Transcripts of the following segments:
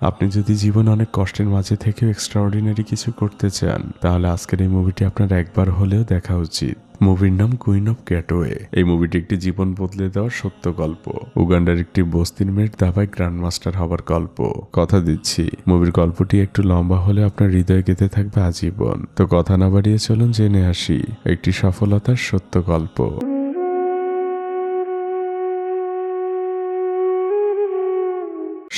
আপনি যদি জীবনে অনেক কষ্টের মাঝে থেকেও এক্সট্রাঅর্ডিনারি কিছু করতে চান, তাহলে আজকের এই মুভিটি আপনার একবার হলেও দেখা উচিত। মুভির নাম কুইন অফ ক্যাটওয়ে। এই মুভিটি একটি জীবন বদলে দেওয়ার সত্য গল্প। উগান্ডার একটি বস্তির মেয়ের দাবায় গ্র্যান্ডমাস্টার হবার গল্প। কথা দিচ্ছি, মুভির গল্পটি একটু লম্বা হলে আপনার হৃদয়ে গেঁথে থাকবে আজীবন। তো কথা না বাড়িয়ে চলুন জেনে আসি একটি সফলতার সত্য গল্প।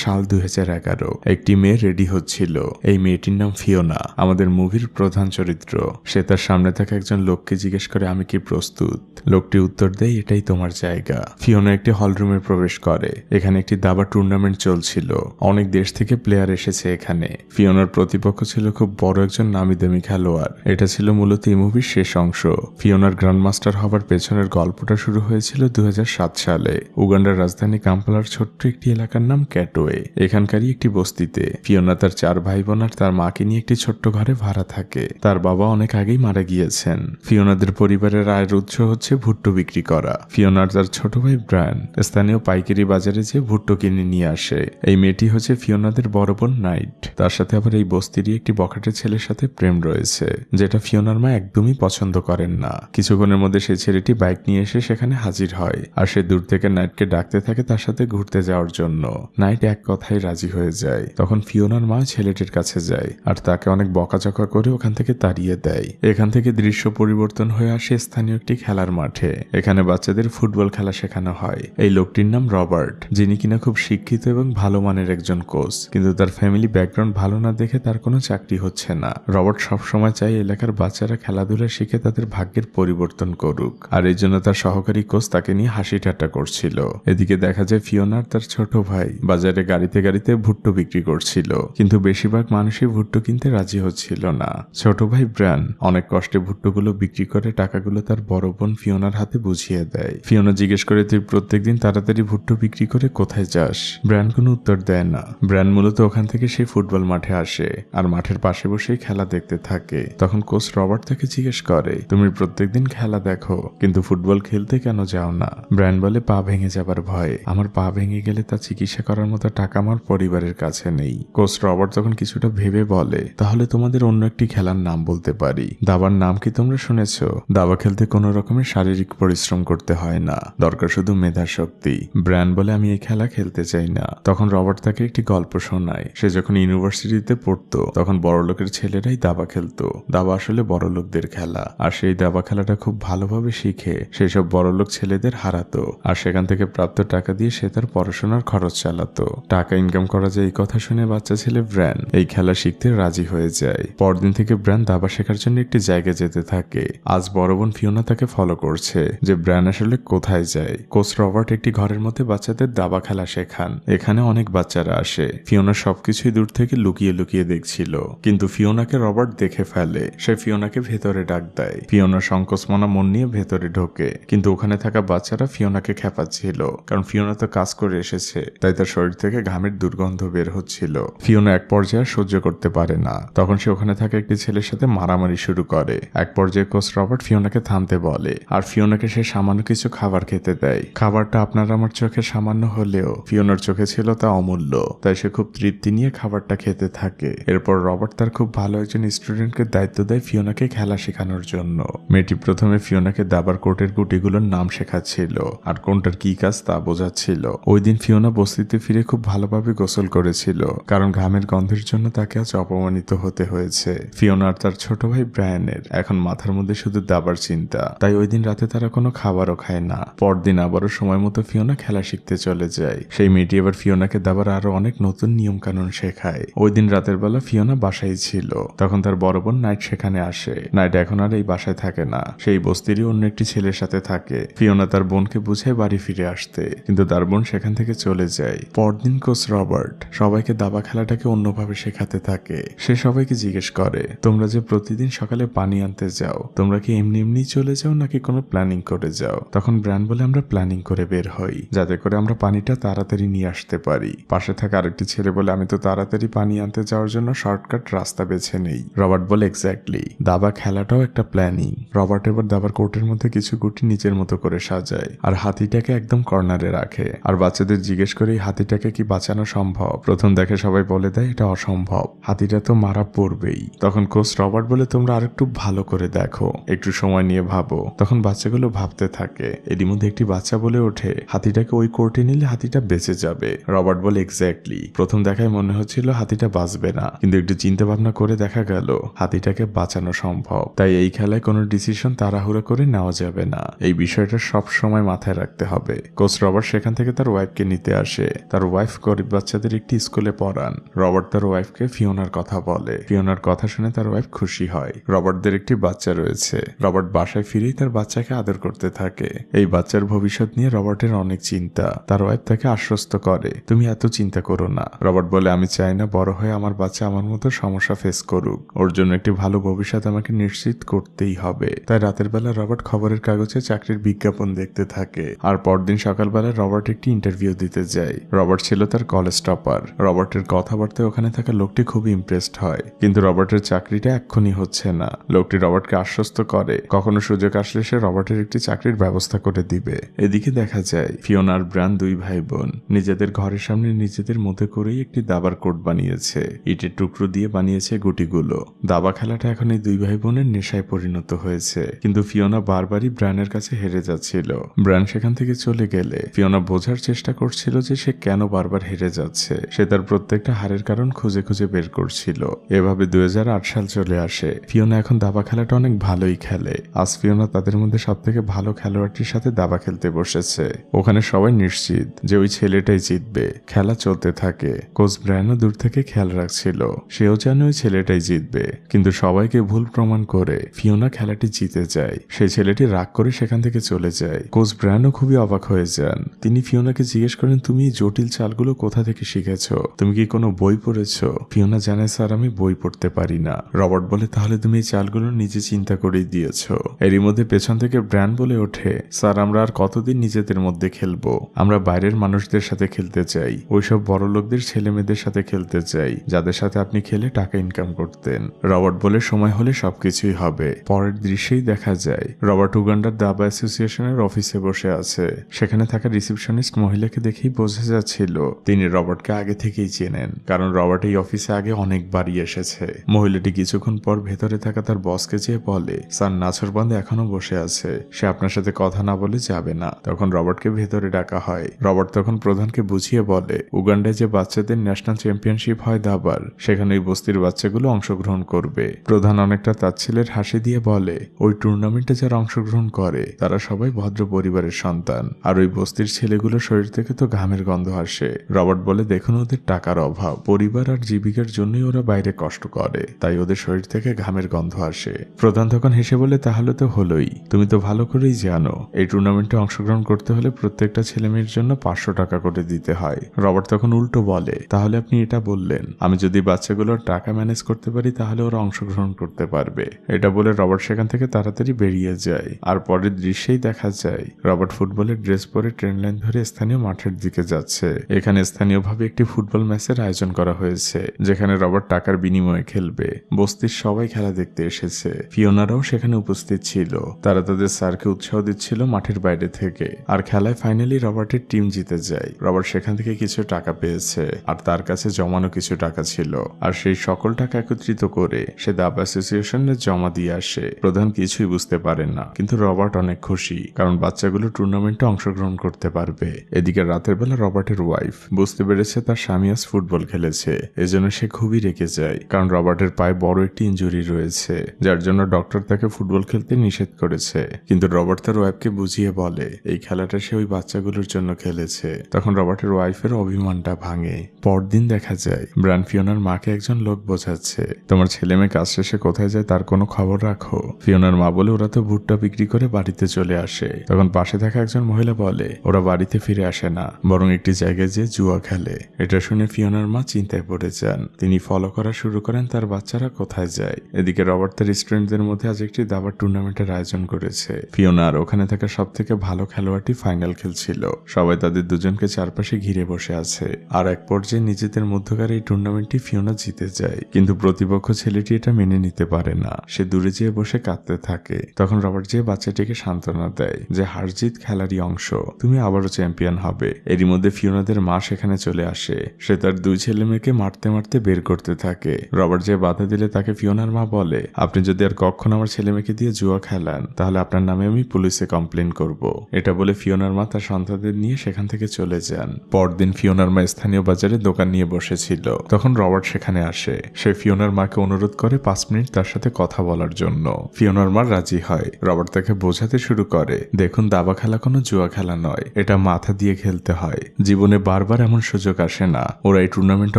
সাল 2011। একটি মেয়ে রেডি হচ্ছিল। এই মেয়েটির নাম ফিওনা, আমাদের মুভির প্রধান চরিত্র। সে তার সামনে থাকা একজন লোককে জিজ্ঞেস করে, আমি কি প্রস্তুত? লোকটি উত্তর দেয়, এটাই তোমার জায়গা। ফিওনা একটি হলরুমে প্রবেশ করে। এখানে একটি দাবা টুর্নামেন্ট চলছিল। অনেক দেশ থেকে প্লেয়ার এসেছে এখানে। ফিওনার প্রতিপক্ষ ছিল খুব বড় একজন নামি দামি খেলোয়াড়। এটা ছিল মূলত এই মুভির শেষ অংশ। ফিওনার গ্র্যান্ডমাস্টার হবার পেছনের গল্পটা শুরু হয়েছিল 2007 সালে। উগান্ডার রাজধানী কাম্পালার ছোট্ট একটি এলাকার নাম ক্যাটো। এখানকারই একটি বস্তিতে ফিওনা তার 4 ভাই বোন আর তার মাকে নিয়ে একটি ছোট্ট ঘরে ভাড়া থাকে। তার বাবা অনেক আগেই মারা গিয়েছেন। ফিওনাদের পরিবারের আয়ের উৎস হচ্ছে ভুট্টো বিক্রি করা। ফিওনার তার ছোট ভাই ব্রায়ান স্থানীয় পাইকারি বাজারে যে ভুট্টো কিনে নিয়ে আসে। এই মেয়েটি হচ্ছে ফিওনাদের বড় বোন নাইট। তার সাথে আবার এই বস্তিরই একটি বখাটে ছেলের সাথে প্রেম রয়েছে, যেটা ফিওনার মা একদমই পছন্দ করেন না। কিছুক্ষণের মধ্যে সেই ছেলেটি বাইক নিয়ে এসে সেখানে হাজির হয়, আর সে দূর থেকে নাইটকে ডাকতে থাকে তার সাথে ঘুরতে যাওয়ার জন্য। নাইট এক কথাই রাজি হয়ে যায়। তখন ফিওনার মা ছেলেটির কাছে যায় আর তাকে অনেক বকাঝকা করে ওখান থেকে তাড়িয়ে দেয়। এখান থেকে দৃশ্য পরিবর্তন হয়ে আসে স্থানীয় একটি খেলার মাঠে। এখানে বাচ্চাদের ফুটবল খেলা শেখানো হয়। এই লোকটির নাম রবার্ট, যিনি কিনা খুব শিক্ষিত এবং ভালো মানের একজন কোচ, কিন্তু তার ফ্যামিলি ব্যাকগ্রাউন্ড ভালো না দেখে তার কোনো চাকরি হচ্ছে না। রবার্ট সবসময় চায় এলাকার বাচ্চারা খেলাধুলা শিখে তাদের ভাগ্যের পরিবর্তন করুক, আর এই জন্য তার সহকারী কোচ তাকে নিয়ে হাসি ঠাট্টা করছিল। এদিকে দেখা যায় ফিওনার তার ছোট ভাই বাজারে গাড়িতে গাড়িতে ভুট্টো বিক্রি করছিল, কিন্তু বেশিরভাগ মানুষই ভুট্টো কিনতে রাজি হচ্ছিল না। ছোট ভাই ব্রায়ান অনেক কষ্টে ভুট্টোগুলো বিক্রি করে টাকাগুলো তার বড় বোন ফিওনার হাতে বুঝিয়ে দেয়। ফিওনা জিজ্ঞেস করে, তুই প্রত্যেকদিন তাড়াতাড়ি ভুট্টো বিক্রি করে কোথায় যাস? ব্রায়ান কোনো উত্তর দেয় না। ব্রায়ান মূলত ওখান থেকে সেই ফুটবল মাঠে আসে আর মাঠের পাশে বসেই খেলা দেখতে থাকে। তখন কোচ রবার্ট তাকে জিজ্ঞেস করে, তুমি প্রত্যেকদিন খেলা দেখো, কিন্তু ফুটবল খেলতে কেন যাও না? ব্রায়ান বলে, পা ভেঙে যাবার ভয়ে। আমার পা ভেঙে গেলে তা চিকিৎসা করার মতো টাকা আমার পরিবারের কাছে নেই। কোচ রবার্ট তখন কিছুটা ভেবে বলে, তাহলে তোমাদের অন্য একটি খেলার নাম বলতে পারি। দাবার নাম কি তোমরা শুনেছ? দাবা খেলতে কোনো রকমের শারীরিক পরিশ্রম করতে হয় না, দরকার শুধু মেধা শক্তি। ব্রায়ান বলে, আমি এই খেলা খেলতে চাই না। তখন রবার্ট তাকে একটি গল্প শোনায়। সে যখন ইউনিভার্সিটিতে পড়তো তখন বড়লোকের ছেলেরাই দাবা খেলতো। দাবা আসলে বড়লোকদের খেলা, আর সেই দাবা খেলাটা খুব ভালোভাবে শিখে সেসব বড়লোক ছেলেদের হারাতো, আর সেখান থেকে প্রাপ্ত টাকা দিয়ে সে তার পড়াশোনার খরচ চালাতো। টাকা ইনকাম করা যায় এই কথা শুনে বাচ্চা ছেলে ব্রায়ান এই খেলা শিখতে রাজি হয়ে যায়। পরদিন থেকে ব্রায়ান দাবা শেখার জন্য একটি জায়গায় যেতে থাকে। আজ বড় বোন ফিওনা তাকে ফলো করছে যে ব্রায়ান আসলে কোথায় যায়। কোচ রবার্ট একটি ঘরের মধ্যে বাচ্চাদের দাবা খেলা শেখান। এখানে অনেক বাচ্চারা আসে। ফিওনা সবকিছুই দূর থেকে লুকিয়ে লুকিয়ে দেখছিল, কিন্তু ফিওনাকে রবার্ট দেখে ফেলে। সে ফিওনাকে ভেতরে ডাক দেয়। ফিওনা সংকোচমনা মন নিয়ে ভেতরে ঢোকে, কিন্তু ওখানে থাকা বাচ্চারা ফিওনাকে খেপাচ্ছিল, কারণ ফিওনা তো কাজ করে এসেছে, তাই তার শরীর থেকে ঘামের দুর্গন্ধ বের হচ্ছিল। ফিওনা এক পর্যায়ে সহ্য করতে পারে না। তখন সে ওখানে থাকা একটি ছেলের সাথে মারামারি শুরু করে। এক পর্যায়ে কোচ রবার্ট ফিওনাকে থামতে বলে, আর ফিওনাকে সে সামান্য কিছু খাবার খেতে দেয়। খাবারটা আপনার আমার চোখে সামান্য হলেও ফিওনার চোখে ছিল তা অমূল্য, তাই সে খুব তৃপ্তি নিয়ে খাবারটা খেতে থাকে। এরপর রবার্ট তার খুব ভালো একজন স্টুডেন্টকে দায়িত্ব দেয় ফিওনাকে খেলা শেখানোর জন্য। মেয়েটি প্রথমে ফিওনাকে দাবার কোর্টের গুটিগুলোর নাম শেখাচ্ছিল আর কোনটার কি কাজ তা বোঝাচ্ছিল। ওই দিন ফিওনা বস্তিতে ফিরে খুব ভালোভাবে গোসল করেছিল, কারণ ঘামের গন্ধের জন্য তাকে আজ অপমানিত হতে হয়েছে। ফিওনা আর তার ছোট ভাই ব্রায়ানের এখন মাথার মধ্যে শুধু দাবার চিন্তা, তাই ওই দিন রাতে তারা কোনো খাবারও খায় না। পরদিন আবারও সময় মতো ফিওনা খেলা শিখতে চলে যায়। সেই মেয়েটি এবার ফিওনাকে দাবার আরো অনেক নতুন নিয়ম কানুন শেখায়। ওই দিন রাতের বেলা ফিওনা বাসায় ছিল। তখন তার বড় বোন নাইট সেখানে আসে। নাইট এখন আর এই বাসায় থাকে না, সেই বস্তিরই অন্য একটি ছেলের সাথে থাকে। ফিওনা তার বোনকে বুঝায় বাড়ি ফিরে আসতে, কিন্তু তার বোন সেখান থেকে চলে যায়। পরদিন কোচ রবার্ট সবাইকে দাবা খেলাটাকে অন্যভাবে শেখাতে থাকে। সে সবাইকে জিজ্ঞেস করে, তোমরা যে প্রতিদিন সকালে পানি আনতে যাও, তোমরা কি এমনি এমনি চলে যাও নাকি কোনো প্ল্যানিং করে যাও? তখন ব্রায়ান বলে, আমরা প্ল্যানিং করে বের হই, যাতে করে আমরা পানিটা তাড়াতাড়ি নিয়ে আসতে পারি। পাশে থাকা আরেকটি ছেলে বলে, আমি তো তাড়াতাড়ি পানি আনতে যাওয়ার জন্য শর্টকাট রাস্তা বেছে নেই। রবার্ট বলে, এক্স্যাক্টলি, দাবা খেলাটাও একটা প্ল্যানিং। রবার্ট এবার দাবার কোর্টের মধ্যে কিছু গুটি নিজের মতো করে সাজায় আর হাতিটাকে একদম কর্নারে রাখে, আর বাচ্চাদের জিজ্ঞেস করে এই হাতিটাকে কি বাঁচানো সম্ভব? প্রথম দেখে সবাই বলে দেয় এটা অসম্ভব, হাতিটা তো মারা পড়বেই। তখন কোচ রবার্ট বলে তোমরা আরেকটু ভালো করে দেখো, একটু সময় নিয়ে ভাবো। তখন বাচ্চাগুলো ভাবতে থাকে। এরই মধ্যে একটি বাচ্চা বলে ওঠে হাতিটাকে ওই কোর্টে নিলে হাতিটা বেঁচে যাবে। রবার্ট বলে এক্স্যাক্টলি, প্রথম দেখায় মনে হচ্ছিল হাতিটা বাঁচবে না, কিন্তু একটু চিন্তা ভাবনা করে দেখা গেল হাতিটাকে বাঁচানো সম্ভব। তাই এই খেলায় কোনো ডিসিশন তাড়াহুড়ো করে নেওয়া যাবে না, এই বিষয়টা সব সময় মাথায় রাখতে হবে। কোচ রবার্ট সেখান থেকে তার ওয়াইফকে নিতে আসে। তার ওয়াইফ গরিব বাচ্চাদের একটি স্কুলে পড়ান। রবার্ট তার ওয়াইফকে ফিওনার কথা বলে। ফিওনার কথা শুনে তার ওয়াইফ খুশি হয়। রবার্টদের একটি বাচ্চা রয়েছে। রবার্ট বাসায় ফিরেই তার বাচ্চাকে আদর করতে থাকে। এই বাচ্চার ভবিষ্যৎ নিয়ে রবার্টের অনেক চিন্তা। তার ওয়াইফ তাকে আশ্বস্ত করে তুমি এত চিন্তা করো না। রবার্ট বলে আমি চাই না বড় হয়ে আমার বাচ্চা আমার মতো সমস্যা ফেস করুক, ওর জন্য একটি ভালো ভবিষ্যৎ আমাকে নিশ্চিত করতেই হবে। তাই রাতের বেলা রবার্ট খবরের কাগজে চাকরির বিজ্ঞাপন দেখতে থাকে। আর পরদিন সকালবেলা রবার্ট একটি ইন্টারভিউ দিতে যায়। রবার্ট ছিল তার কলেজ টপার। রবার্টের কথাবার্তায় ওখানে থাকা লোকটি খুবই ইমপ্রেসড হয়, কিন্তু রবার্টের চাকরিটা এক্ষুনি হচ্ছে না। লোকটি রবার্টকে আশ্বস্ত করে কখনো সুযোগ আসলে সে রবার্টের একটি চাকরির ব্যবস্থা করে দিবে। এদিকে দেখা যায় ফিওনা আর ব্রান দুই ভাই বোন নিজেদের ঘরের সামনে নিজেদের মধ্যে করেই একটি দাবার কোর্ট বানিয়েছে। ইটের টুকরো দিয়ে বানিয়েছে গুটিগুলো। দাবা খেলাটা এখন এই দুই ভাই বোনের নেশায় পরিণত হয়েছে, কিন্তু ফিওনা বারবারই ব্রানের কাছে হেরে যাচ্ছিল। ব্রান সেখান থেকে চলে গেলে ফিওনা বোঝার চেষ্টা করছিল যে সে কেন বারবার হেরে যাচ্ছে। সে তার প্রত্যেকটা হারের কারণ খুঁজে খুঁজে বের করছিল। এভাবে 2008 সাল চলে আসে। ফিওনা এখন দাবা খেলাটা অনেক ভালোই খেলে। আজ ফিওনা তাদের মধ্যে সব থেকে ভালো খেলোয়াড়টির সাথে দাবা খেলতে বসেছে। ওখানে সবাই নিশ্চিত যে ওই ছেলেটাই জিতবে। খেলা চলতে থাকে। কোচ ব্রায়ানও দূর থেকে খেয়াল রাখছিল, সেও জানে ওই ছেলেটাই জিতবে, কিন্তু সবাইকে ভুল প্রমাণ করে ফিওনা খেলাটি জিতে যায়। সেই ছেলেটি রাগ করে সেখান থেকে চলে যায়। কোচ ব্রায়ানও খুবই অবাক হয়ে যান। তিনি ফিওনাকে জিজ্ঞেস করেন তুমি এই জটিল চালগুলো কোথা থেকে শিখেছ? তুমি কি কোনো বই পড়েছ? ফিওনা জানায় স্যার আমি বই পড়তে পারি না। রবার্ট বলে তাহলে তুমি এই চালগুলো নিজে চিন্তা করেই দিয়েছ। এরই মধ্যে পেছন থেকে ব্রায়ান বলে ওঠে স্যার আমরা আর কতদিন নিজেদের মধ্যে খেলবো? আমরা বাইরের মানুষদের সাথে খেলতে চাই, ওইসব বড় লোকদের ছেলে মেয়েদের সাথে খেলতে চাই যাদের সাথে আপনি খেলে টাকা ইনকাম করতেন। রবার্ট বলে সময় হলে সবকিছুই হবে। পরের দৃশ্যেই দেখা যায় রবার্ট উগান্ডার দাবা অ্যাসোসিয়েশনের অফিসে বসে আছে। সেখানে থাকা রিসেপশনিস্ট মহিলাকে দেখেই বোঝা যাচ্ছিল তিনি রবার্টকে আগে থেকেই চেনেন, কারণ রবার্ট এই অফিসে আগে অনেকবারই এসেছে। মহিলাটি কিছুক্ষণ পর ভেতরে থাকা তার বসকে চেয়ে বলে স্যার নাছরবান্দ এখনো বসে আছে, সে আপনার সাথে কথা না বলে যাবে না। তখন রবার্টকে ভেতরে ডাকা হয়। রবার্ট তখন প্রধানকে বুঝিয়ে বলে উগান্ডায় যে বাচ্চাদের ন্যাশনাল চ্যাম্পিয়নশিপ হয় দাবার, সেখানে ওই বস্তির বাচ্চাগুলো অংশগ্রহণ করবে। প্রধান অনেকটা তাচ্ছিলের হাসি দিয়ে বলে ওই টুর্নামেন্টে যারা অংশগ্রহণ করে তারা সবাই ভদ্র পরিবারের সন্তান, আর ওই বস্তির ছেলেগুলোর শরীর থেকে তো ঘামের গন্ধ আসে। রবার্ট বলে দেখুন ওদের টাকার অভাব, পরিবার আর জীবিকার জন্যই ওরা বাইরে কষ্ট করে, তাই ওদের শরীর থেকে ঘামের গন্ধ আসে। প্রধান তখন হেসে বলে তাহলে তো হলোই, তুমি তো ভালো করেই জানো এই টুর্নামেন্টে অংশগ্রহণ করতে হলে প্রত্যেকটা ছেলে মেয়ের জন্য 500 টাকা করে দিতে হয়। রবার্ট তখন উল্টো বলে তাহলে আপনি এটা বললেন আমি যদি বাচ্চাগুলোর টাকা ম্যানেজ করতে পারি তাহলে ওরা অংশগ্রহণ করতে পারবে। এটা বলে রবার্ট সেখান থেকে তাড়াতাড়ি বেরিয়ে যায়। আর পরের দৃশ্যেই দেখা যায় রবার্ট ফুটবলের ড্রেস পরে ট্রেন লাইন ধরে স্থানীয় মাঠের দিকে যাচ্ছে। এখানে স্থানীয়ভাবে একটি ফুটবল ম্যাচের আয়োজন করা হয়েছে, যেখানে রবার্ট টাকার বিনিময়ে খেলবে। বস্তির সবাই খেলা দেখতে এসেছে। ফিওনারাও সেখানে উপস্থিত ছিল। তারা তাদের স্যারকে উৎসাহ দিচ্ছিল মাঠের বাইরে থেকে। আর খেলায় ফাইনালি রবার্টের টিম জিতে যায়। রবার্ট সেখান থেকে কিছু টাকা পেয়েছে, আর তার কাছে জমানো কিছু টাকা ছিল। আর সেই সকল টাকা একত্রিত করে সে দাবা অ্যাসোসিয়েশনে জমা দিয়ে আসে। প্রধান কিছুই বুঝতে পারেন না, কিন্তু রবার্ট অনেক খুশি, কারণ বাচ্চাগুলো টুর্নামেন্টে অংশগ্রহণ করতে পারবে। এদিকে রাতের বেলা রবার্টের ওয়াইফ বুঝতে পেরেছে তার স্বামী আজ ফুটবল খেলেছে, এজন্য সে খুবই রেগে যায়, কারণ রবার্টের পায়ে বড় একটি ইনজুরি রয়েছে, যার জন্য ডক্টর তাকে ফুটবল খেলতে নিষেধ করেছে। কিন্তু রবার্ট তার ওয়াইফকে বুঝিয়ে বলে এই খেলাটা সে ওই বাচ্চাগুলোর জন্য খেলেছে। তখন রবার্টের ওয়াইফের অভিমানটা ভাঙে। পরদিন দেখা যায় ব্রায়ান ফিওনার মাকে একজন লোক বোঝাচ্ছে তোমার ছেলে মেয়ে কাজ শেষে কোথায় যায় তার কোনো খবর রাখো। ফিওনার মা বলে ওরা তো ভুট্টা বিক্রি করে বাড়িতে চলে আসে। তখন পাশে থাকা একজন মহিলা বলে ওরা বাড়িতে ফিরে আসে না, বরং একটি জায়গায় যে জুয়া খেলে। এটা শুনে ফিওনার মা চিন্তায় পড়ে যান। তিনি ফলো করা শুরু করেন তার বাচ্চারা কোথায় যায়। এদিকে রবার্ট তার স্টুডেন্টদের মধ্যে আজ একটি দাবার টুর্নামেন্টের আয়োজন করেছে। ফিওনা আর ওখানে থাকা সব থেকে ভালো খেলোয়াড়টি ফাইনাল খেলছিল। সবাই তাদের দুজনকে চারপাশে ঘিরে বসে আছে। আর এক পর্যায়ে নিজেদের মধ্যকার এই টুর্নামেন্টটি ফিওনা জিতে যায়, কিন্তু প্রতিপক্ষ ছেলেটি এটা মেনে নিতে পারে না। সে দূরে যেয়ে বসে কাঁদতে থাকে। তখন রবার্ট যে বাচ্চাটিকে সান্ত্বনা দেয় যে হার জিত খেলারই অংশ, তুমি আবারও চ্যাম্পিয়ন হবে। এরই মধ্যে ফিওনাদের মা সেখানে চলে আসে। সে তার 2 ছেলে মেয়েকে মারতে মারতে বের করতে থাকে। রবার্ট যে বাধা দিলে তাকে ফিওনার মা বলে, আপনি যদি আর কখনো আমার ছেলে মেয়েকে দিয়ে জুয়া খেলান তাহলে আপনার নামে আমি পুলিশে কমপ্লেন করব। এটা বলে ফিওনার মা তার সন্তানদের নিয়ে সেখান থেকে চলে যান। পরদিন ফিওনার মা স্থানীয় বাজারে দোকান নিয়ে বসেছিল। তখন রবার্ট সেখানে আসে। সে ফিওনার মাকে অনুরোধ করে 5 মিনিট তার সাথে কথা বলার জন্য। ফিওনার মা রাজি হয়। রবার্ট তাকে বোঝাতে শুরু করে, দেখুন দাবা খেলা কোনো জুয়া খেলা নয়, এটা মাথা দিয়ে খেলতে হয়। জীবনে বারবার এমন সুযোগ আসে না। ওরা এই টুর্নামেন্টে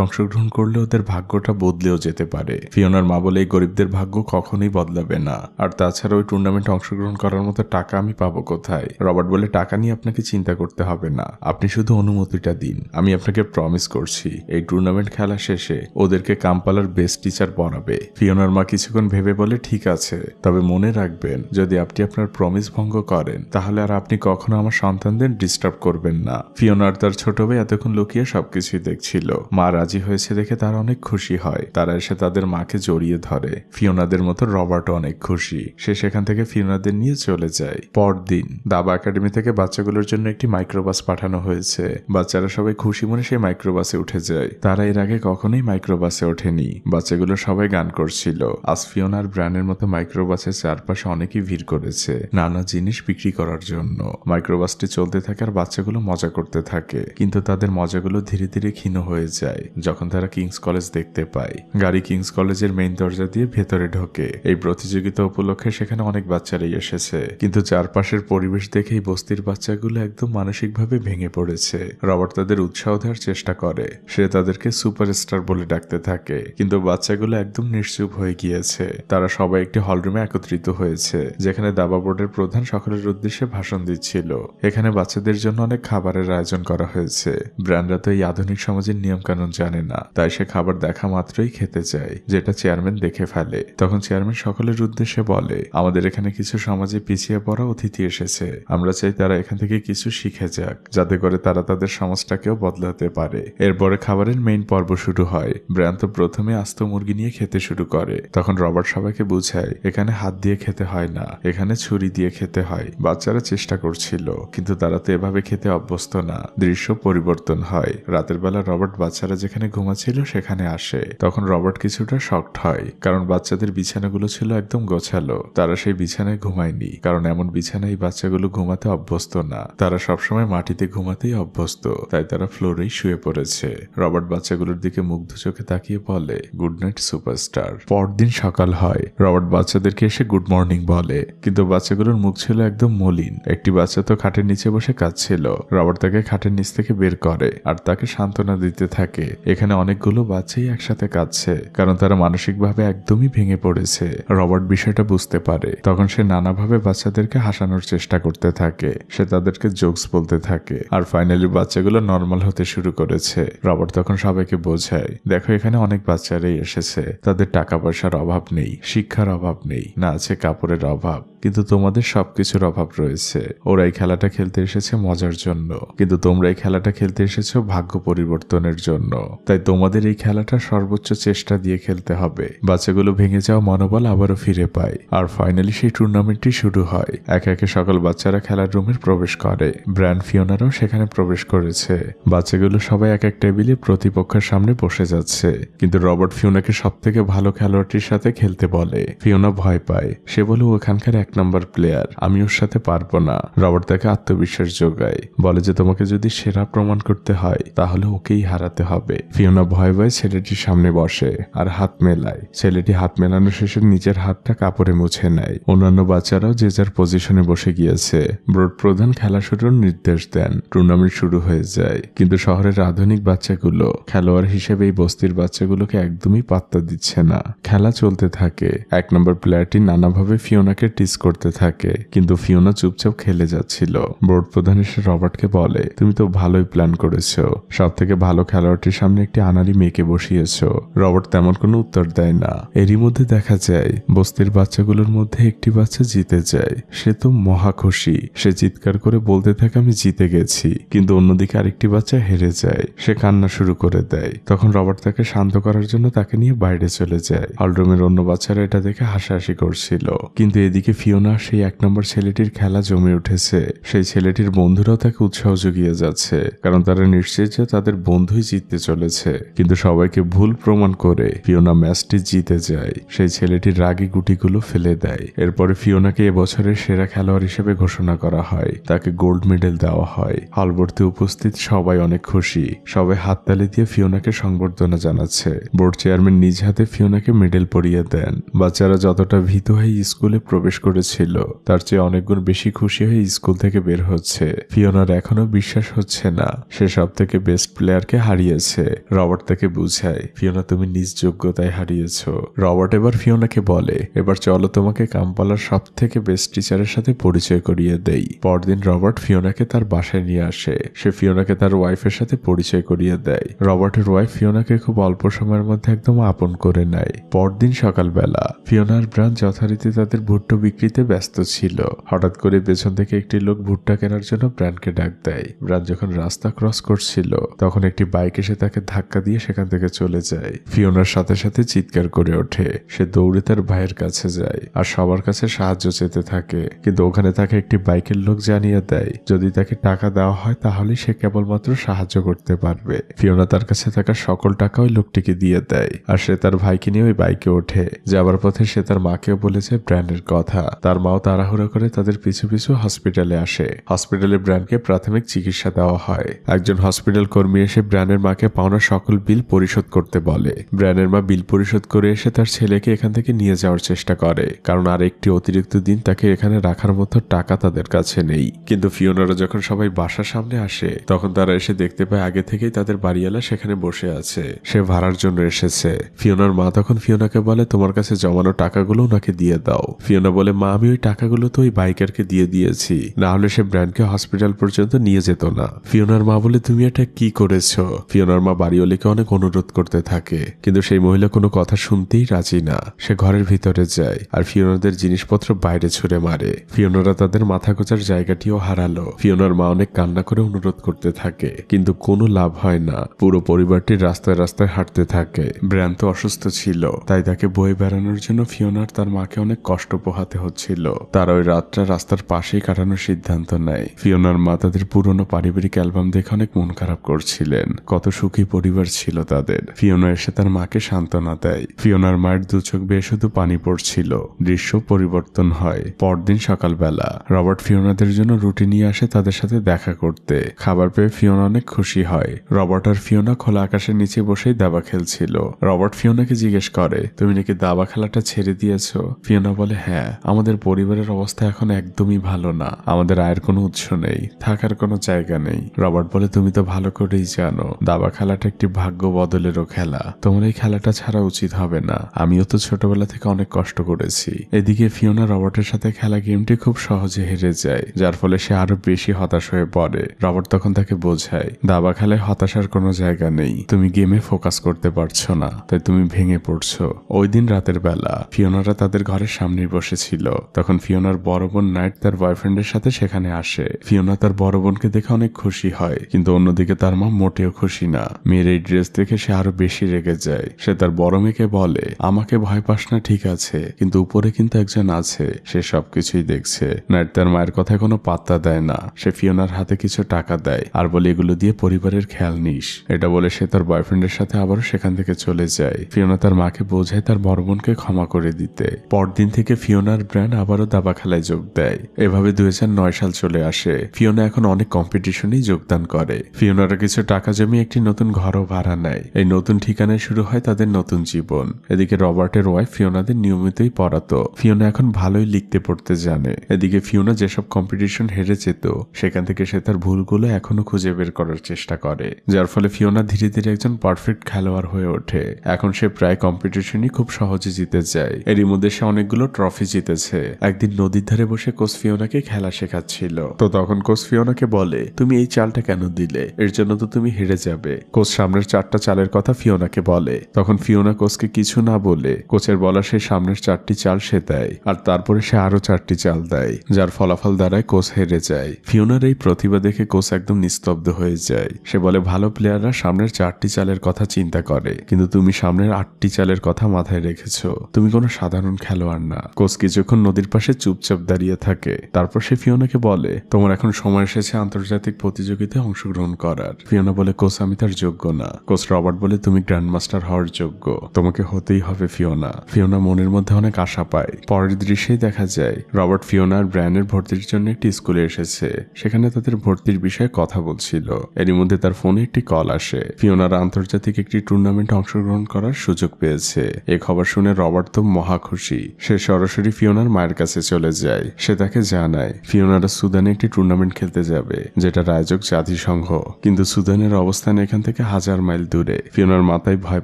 অংশগ্রহণ করলে ওদের ভাগ্যটা বদলেও যেতে পারে। ফিওনার মা বলে, এই গরিবদের ভাগ্য কখনোই বদলাবে না, আর তাছাড়া ওই টুর্নামেন্টে অংশগ্রহণ করার মতো টাকা আমি পাবো কোথায়? রবার্ট বলে, টাকা নিয়ে আপনাকে চিন্তা করতে হবে না, আপনি শুধু অনুমতিটা দিন। আমি আপনাকে প্রমিস করছি এই টুর্নামেন্ট খেলা শেষে ওদেরকে কাম্পালার বেস্ট টিচার বানাবে। ফিওনার মা কিছুক্ষণ ভেবে বলে, ঠিক আছে, তবে মনে রাখবেন যদি আপনি আপনার প্রমিস ভঙ্গ করেন তাহলে আর আপনি কখনো আমার সন্তানদের ডিস্টার্ব করবেন না। ফিওনার তার ছোট ভাই এতক্ষণ লুকিয়ে সবকিছুই দেখছিল। মা রাজি হয়েছে দেখে তারা অনেক খুশি হয়। তারা এসে তাদের মাকে জড়িয়ে ধরে। ফিওনাদের মতো রবার্টও অনেক খুশি। সে সেখান থেকে ফিওনাদের নিয়ে চলে যায়। পরদিন দাবা একাডেমি থেকে বাচ্চাগুলোর জন্য একটি মাইক্রোবাস পাঠানো হয়েছে। বাচ্চারা সবাই খুশি মনে সেই মাইক্রোবাসে উঠে যায়। তারা এর আগে কখনোই মাইক্রোবাসে ওঠেনি। বাচ্চাগুলো সবাই গান করছিল। আজ ফিওনার ব্র্যান্ডের মতো মাইক্রোবাসের চারপাশে অনেকেই ভিড় করেছে নানা জিনিস বিক্রি করার জন্য। মাইক্রোবাসটি চলতে থাকে আর বাচ্চাগুলো মজা করতে থাকে, কিন্তু তাদের মজাগুলো ধীরে ধীরে ক্ষীণ হয়ে যায় যখন তারা কিংস কলেজ দেখতে পায়। গাড়ি কিংস কলেজের মেইন দরজা দিয়ে ভেতরে ঢোকে। এই প্রতিযোগিতা উপলক্ষে সেখানে অনেক বাচ্চারাই এসেছে, কিন্তু চারপাশের পরিবেশ দেখেই বস্তির বাচ্চাগুলো একদম মানসিকভাবে ভেঙে পড়েছে। রবার্ট তাদের উৎসাহ দেওয়ার চেষ্টা করে। সে তাদেরকে সুপারস্টার বলে ডাকতে থাকে, কিন্তু বাচ্চাগুলো একদম নিশ্চুপ হয়ে গিয়েছে। তারা সবাই একটি হলরুমে একত্রিত হয়েছে, যেখানে দাবা বোর্ডের প্রধান সকলের উদ্দেশ্যে ভাষণ দিচ্ছিল। এখানে বাচ্চাদের জন্য অনেক খাবারের আয়োজন করা হয়েছে। ব্র্যান্ডরা তো এই আধুনিক সমাজের নিয়ম কানুন জানে না, তাই সে খাবার দেখা মাত্রই খেতে চায়, যেটা চেয়ারম্যান দেখে ফেলে। তখন চেয়ারম্যান সকলের উদ্দেশ্যে বলে, আমাদের এখানে কিছু সমাজে পিছিয়ে পড়া অতিথি এসেছে। আমরা চাই তারা এখান থেকে কিছু শিখে যাক, যাতে করে তারা তাদের সমাজটাকেও বদলাতে পারে। এরপরে খাবারের মেইন পর্ব শুরু হয়। ব্র্যান্ড তো প্রথমে আস্ত মুরগি নিয়ে খেতে শুরু করে। তখন রবার্ট সবাইকে বুঝায়, এখানে হাত দিয়ে খেতে হয় না, এখানে ছুরি দিয়ে খেতে হয়। বাচ্চারা চেষ্টা করছিল, কিন্তু তারা তো এভাবে খেতে অভ্যস্ত না। দৃশ্য পরিবর্তন হয়। রাতের বেলা রবার্ট বাচ্চারা যেখানে ঘুমাচ্ছিল সেখানে আসে। তখন রবার্ট কিছুটা শকড হয়, কারণ বাচ্চাদের বিছানাগুলো ছিল একদম গোছালো। তারা সেই বিছানায় ঘুমায়নি, কারণ এমন বিছানায় বাচ্চাগুলো ঘুমাতে অভ্যস্ত না। তারা সবসময় মাটিতে ঘুমাতেই অভ্যস্ত, তাই তারা ফ্লোরেই শুয়ে পড়েছে। রবার্ট বাচ্চাগুলোর দিকে মুগ্ধ চোখে তাকিয়ে বলে, গুড নাইট সুপারস্টার। পরদিন সকাল হয়। রবার্ট বাচ্চাদেরকে এসে গুড মর্নিং বলে, কিন্তু বাচ্চাগুলোর মুখ ছিল একদম মলিন। একটি বাচ্চা তো খাটের নিচে বসে কাঁদছিল। রবার্ট তাকে খাটের নিচ থেকে বের করে আর তাকে সান্ত্বনা দিতে থাকে। এখানে অনেকগুলো বাচ্চাই একসাথে কাঁদছে, কারণ তারা মানসিকভাবে একদমই ভেঙে পড়েছে। রবার্ট বিষয়টা বুঝতে পারে। তখন সে নানাভাবে বাচ্চাদেরকে হাসানোর চেষ্টা করতে থাকে। সে তাদেরকে জোকস বলতে থাকে, আর ফাইনালি বাচ্চাগুলো নর্মাল হতে শুরু করেছে। রবার্ট তখন সবাইকে বোঝায়, দেখো এখানে অনেক বাচ্চারাই এসেছে, তাদের টাকা পয়সার অভাব নেই, শিক্ষার অভাব নেই, না আছে কাপড়ের অভাব, কিন্তু তোমাদের সবকিছুর অভাব রয়েছে। ওরা এই খেলাটা খেলতে এসেছে মজার জন্য, কিন্তু তোমরা এই খেলাটা খেলতে এসেছো ভাগ্য পরিবর্তনের জন্য। তাই তোমাদের এই খেলাটা সর্বোচ্চ চেষ্টা দিয়ে খেলতে হবে। বাচ্চাগুলো ভেঙে যাওয়া মনোবল আবারও ফিরে পায়, আর ফাইনালি সেই টুর্নামেন্টটি শুরু হয়। একে একে সকল বাচ্চারা খেলার রুমে প্রবেশ করে। ব্র্যান্ড ফিওনারাও সেখানে প্রবেশ করেছে। বাচ্চাগুলো সবাই এক এক টেবিলে প্রতিপক্ষের সামনে বসে যাচ্ছে, কিন্তু রবার্ট ফিওনাকে সব থেকে ভালো খেলোয়াড়টির সাথে খেলতে বলে। ফিওনা ভয় পায়। সে বলে, ওখানকার 1 নম্বর প্লেয়ার, আমি ওর সাথে পারবো না। রবার্ট তাকে আত্মবিশ্বাস যোগায়, বলে যে তোমাকে যদি সেরা প্রমাণ করতে হয় তাহলে ওকেই হারাতে হবে। ফিওনা ভয় ভয়ে ছেলেটির সামনে বসে আর হাত মেলায়। ছেলেটি হাত মেলানো শেষে নিজের হাতটা কাপড়ে মুছে নেয়। অন্যান্য বাচ্চারাও যে যার পজিশনে বসে গিয়েছে। বোর্ড প্রধান খেলা শুরুর নির্দেশ দেন। টুর্নামেন্ট শুরু হয়ে যায়, কিন্তু শহরের আধুনিক বাচ্চাগুলো খেলোয়াড় হিসেবে এই বস্তির বাচ্চাগুলোকে একদমই পাত্তা দিচ্ছে না। খেলা চলতে থাকে। 1 নম্বর প্লেয়ারটি নানাভাবে ফিওনাকে টিস করতে থাকে, কিন্তু ফিওনা চুপচাপ খেলে যাচ্ছিল। বোর্ড প্রধান এসে রবার্টকে বলে, তুমি তো ভালোই প্ল্যান করেছো, সব থেকে ভালো খেলোয়াড়টির সামনে একটি আনাড়ি মেয়েকে বসিয়েছো। রবার্ট তেমন কোনো উত্তর দেয় না। এরই মধ্যে দেখা যায় বস্তির বাচ্চাগুলোর মধ্যে একটি বাচ্চা জিতে যায়। সে তো মহা খুশি। সে চিৎকার করে বলতে থাকে, আমি জিতে গেছি। কিন্তু অন্যদিকে আরেকটি বাচ্চা হেরে যায়। সে কান্না শুরু করে দেয়। তখন রবার্ট তাকে শান্ত করার জন্য তাকে নিয়ে বাইরে চলে যায়। হলরুমের অন্য বাচ্চারা এটা দেখে হাসাহাসি করছিল, কিন্তু এদিকে ফিওনা সেই 1 নম্বর ছেলেটির খেলা জমে উঠেছে। সেই ছেলেটির বন্ধুরাও তাকে উৎসাহ জুগিয়ে যাচ্ছে, কারণ কারণ তারা নিশ্চিত যে তাদের বন্ধুই জিততে চলেছে। কিন্তু সবাইকে ভুল প্রমাণ করে ফিওনা ম্যাচটি জিতে যায়। সেই ছেলেটির রাগী গুটিগুলো ফেলে দেয়। এরপরে ফিওনাকে এবছরের সেরা খেলোয়াড় হিসেবে ঘোষণা করা হয়। তাকে গোল্ড মেডেল দেওয়া হয়। হলভর্তি উপস্থিত সবাই অনেক খুশি। সবাই হাততালি দিয়ে ফিওনাকে সংবর্ধনা জানাচ্ছে। বোর্ড চেয়ারম্যান নিজ হাতে ফিওনাকে মেডেল পরিয়ে দেন। বাচ্চারা যতটা ভীত হয়ে স্কুলে প্রবেশ করেছিল তার চেয়ে অনেক গুণ বেশি খুশি হয়ে স্কুল থেকে বের হচ্ছে। ফিওনার এখনো বিশ্বাস হচ্ছে না সে সব থেকে বেস্ট প্লেয়ারকে হারিয়েছে। রবার্ট তাকে বুঝায়, ফিওনা তুমি নিজ যোগ্যতায় হারিয়েছ। রবার্ট এবার ফিওনাকে বলে, এবার চলো তোমাকে কাম্পালার সব থেকে বেস্ট টিচারের সাথে পরিচয় করিয়ে দেই। পরদিন রবার্ট ফিওনাকে তার বাসায় নিয়ে আসে। সে ফিওনাকে তার ওয়াইফের সাথে পরিচয় করিয়ে দেয়। রবার্টের ওয়াইফ ফিওনাকে খুব অল্প সময়ের মধ্যে একদম আপন করে নেয়। পরদিন সকালবেলা ফিওনার ব্রান যথারীতি তাদের ভুট্টো বিক্রিতে ব্যস্ত ছিল। হঠাৎ করে পেছন থেকে একটি লোক ভুট্টা কেনার জন্য ব্রানকে ডাক দেয়। ব্রান যখন রাস্তা ক্রস করছিল তখন একটি বাইক এসে তাকে ধাক্কা দিয়ে সেখান থেকে চলে যায়। ফিওনার সাথে সাথে চিৎকার করে ওঠে। সে দৌড়ে তার ভাইয়ের কাছে যায় আর সবার কাছে সাহায্য চেতে থাকে। কিন্তু ওখানে তাকে একটি বাইকের লোক জানিয়ে দেয় যদি তাকে টাকা দেওয়া হয় তাহলে সে কেবলমাত্র সাহায্য করতে পারবে। ফিওনা তার কাছে থাকা সকল টাকা ওই লোকটিকে দিয়ে দেয় আর সে তার ভাইকে নিয়ে ওই বাইকে ওঠে। যাবার পথে সে তার মাকেও বলেছে ব্র্যান্ডের কথা। তার মাও তাড়াহুড়ো করে তাদের পিছু পিছু হসপিটালে আসে। হসপিটালে ব্র্যান্ডকে প্রাথমিক চিকিৎসা দেওয়া হয়। একজন হসপিটাল কর্মী এসে ব্র্যান্ডের মাকে পাওনা সকল বিল পরিশোধ করতে বলে। ব্র্যান্ডের মা বিল পরিশোধ করে এসে তার ছেলেকে এখান থেকে নিয়ে যাওয়ার চেষ্টা করে, কারণ আর একটি অতিরিক্ত দিন তাকে এখানে রাখার মতো টাকা তাদের কাছে নেই। কিন্তু ফিওনারা যখন সবাই বাসার সামনে আসে তখন তারা এসে দেখতে পায় আগে থেকেই তাদের বাড়িওয়ালা সেখানে বসে আছে। সে ভাড়ার জন্য এসেছে। ফিওনার মা তখন ফিওনাকে বলে তোমার কাছে জমানো টাকাগুলো ওনাকে দিয়ে দাও। ফিওনা বলে মা আমি ওই টাকাগুলো তো ওই বাইকারকে দিয়ে দিয়েছি, না হলে সে ব্র্যান্ডকে হসপিটাল পর্যন্ত নিয়ে যেত না। ফিওনার মা বলে তুমি এটা কি করেছো? ফিওনার মা বাড়িওয়ালিকে অনেক অনুরোধ করতে থাকে কিন্তু সেই মহিলা কোনো কথা শুনতেই রাজি না। সে ঘরের ভিতরে যায় আর ফিওনাদের জিনিসপত্র বাইরে ছুড়ে মারে। ফিওনারা তাদের মাথা গোজার জায়গাটিও হারালো। ফিওনার মা অনেক কান্না করে অনুরোধ করতে থাকে কিন্তু কোনো লাভ হয় না। পুরো পরিবারটি রাস্তায় রাস্তায় হাঁটতে থাকে। ব্র্যান তো অসুস্থ ছিল, তাই তাকে বয়ে বেড়ানোর জন্য ফিওনার তার মাকে অনেক কষ্ট পোহাতে হচ্ছিল। তারা ওই রাতটা রাস্তার পাশেই কাটানোর সিদ্ধান্ত নেয়। ফিওনার মা তাদের পুরনো পারিবারিক অ্যালবাম দেখে অনেক মন খারাপ করছিলেন। কত সুখী পরিবার ছিল তাদের। ফিওনা এসে তার মাকে সান্ত্বনা দেয়। ফিওনার মায়ের দু চোখ বেয়ে শুধু পানি পড়ছিল। দৃশ্য পরিবর্তন হয়। পরদিন সকালবেলা রবার্ট ফিওনাদের জন্য রুটি নিয়ে আসে তাদের সাথে দেখা করতে। খাবার পেয়ে ফিওনা অনেক খুশি হয়। রবার্ট আর ফিওনা খোলা আকাশের নিচে বসেই দাবা খেলছিল। রবার্ট ফিওনাকে জিজ্ঞেস করে তুমি নাকি দাবা খেলাটা ছেড়ে দিয়েছো? ফিওনা বলে হ্যাঁ, আমাদের পরিবারের অবস্থা এখন একদমই ভালো না। আমাদের আয়ের কোনো উৎস নেই, থাকার কোনো জায়গা নেই। রবার্ট বলে তুমি তো ভালো করেই জানো দাবা খেলাটা একটি ভাগ্য বদলেরও খেলা। তোমার এই খেলাটা ছাড়া উচিত হবে না। আমিও তো ছোটবেলা থেকে অনেক কষ্ট করেছি। এদিকে ফিওনা রবার্টের সাথে খেলা গেমটি খুব সহজে হেরে যায়, যার ফলে সে আরো বেশি হতাশ হয়ে পড়ে। রবার্ট তখন তাকে বোঝায় দাবা খেলায় হতাশার কোনো জায়গা নেই। তুমি গেমে ফোকাস করতে পারছো না, তাই তুমি ভেঙে পড়ছো। ওই দিন রাতের বেলা ফিওনারা তাদের ঘরের সামনেই বসেছিল। তখন ফিওনার বড় বোন নাইট তার বয়ফ্রেন্ডের সাথে সেখানে আসে। ফিওনা তার বড় বোনকে দেখে অনেক খুশি হয়, কিন্তু অন্যদিকে তার মা মোটেও খুশি না। মেয়ের এই ড্রেস দেখে সে আরো বেশি রেগে যায়। সে তার বড় মেয়েকে বলে আমাকে ভয় পাস না ঠিক আছে, কিন্তু উপরে কিন্তু একজন আছে, সে সবকিছুই দেখছে। নাইট তার মায়ের কথায় কোনো পাত্তা দেয় না। সে ফিওনার হাতে কিছু টাকা দেয় আর বলে এগুলো দিয়ে পরিবারের খেয়াল নিস। এটা বলে সে তার বয়ফ্রেন্ডের সাথে আবারও সেখান থেকে চলে যায়। ফিওনা তার মাকে বোঝায় তার বড় বোনকে ক্ষমা করে দিতে। পরদিন থেকে ফিওনার ব্র্যান্ড আবারও দাবা খেলায় যোগ দেয়। এভাবে 2009 সাল চলে আসে। ফিওনা এখন অনেক কম্পিটিশনেই যোগদান করে। ফিওনারা কিছু টাকা জমিয়ে একটি নতুন ঘরও ভাড়া নেয়। এই নতুন ঠিকানায় শুরু হয় তাদের নতুন জীবন। এদিকে রবার্টের ওয়াইফ ফিওনাদের নিয়মিতই পড়াতো। ফিওনা এখন ভালোই লিখতে পড়তে জানে। এদিকে ফিওনা যেসব কম্পিটিশন হেরে যেত সেখান থেকে সে তার ভুলগুলো এখনো খুঁজে বের করার চেষ্টা করে, যার ফলে ফিওনা ধীরে ধীরে একজন পারফেক্ট খেলোয়াড় হয়ে ওঠে। এখন সে প্রায় কম্পিটিশনই খুব সহজে জিতে যায়। এরই মধ্যে সে অনেকগুলো ট্রফি জিতেছে। একদিন নদীর ধারে বসে কোচ ফিওনাকে খেলা শেখাচ্ছিল। তো তখন কোচ ফিওনাকে বলে তুমি এই চালটা কেন দিলে? এর জন্য তো তুমি হেরে যাবে। কোচ সামনের 4টা চালের কথা ফিওনাকে বলে। তখন ফিওনা কোচকে কিছু না বলে কোচের বলা সেই সামনের 4টি চাল সে দেয় আর তারপরে সে আরো 4টি চাল দেয়, যার ফলাফল দ্বারাই কোচ হেরে যায়। ফিওনার এই প্রতিভা দেখে কোচ একদম নিস্তব্ধ হয়ে যায়। সে বলে ভালো প্লেয়াররা সামনের 4টি চালের কথা চিন্তা করে, কিন্তু তুমি সামনের 8টি চালের কথা মাথায় রেখেছো। তুমি কোনো সাধারণ খেলোয়াড় না। কোচ কিছুক্ষণ নদীর পাশে চুপচাপ দাঁড়িয়ে থাকে। তারপর সে ফিওনাকে বলে তোমার এখন সময় এসেছে আন্তর্জাতিক প্রতিযোগিতায় মধ্যে অংশগ্রহণ করার। ফিওনা বলে কোচ আমি তার যোগ্য না। কোচ রবার্ট বলে তুমি গ্র্যান্ড মাস্টার হওয়ার যোগ্য, তোমাকে হতেই হবে ফিওনা। ফিওনা মনের মধ্যে অনেক আশা পায়। পরের দৃশ্যেই দেখা যায় রবার্ট ফিওনা আর ব্রায়ানের ভর্তির জন্য একটি স্কুলে এসেছে। সেখানে তাদের ভর্তির বিষয়ে কথা বলছিল। এরই মধ্যে তার ফোনে একটি কল আসে। ফিওনারা আন্তর্জাতিক একটি টুর্নামেন্টে অংশগ্রহণ করার সুযোগ পেয়েছে। এই খবর শুনে রবার্ট তো মহা খুশি। সে সরাসরি ফিওনার মায়ের কাছে চলে যায়। সে তাকে জানায় ফিওনারা সুদানে একটি টুর্নামেন্ট খেলতে যাবে, যেটার আয়োজক জাতিসংঘ। কিন্তু সুদানের অবস্থান এখান থেকে 1000 মাইল দূরে। ফিওনার মাথায় ভয়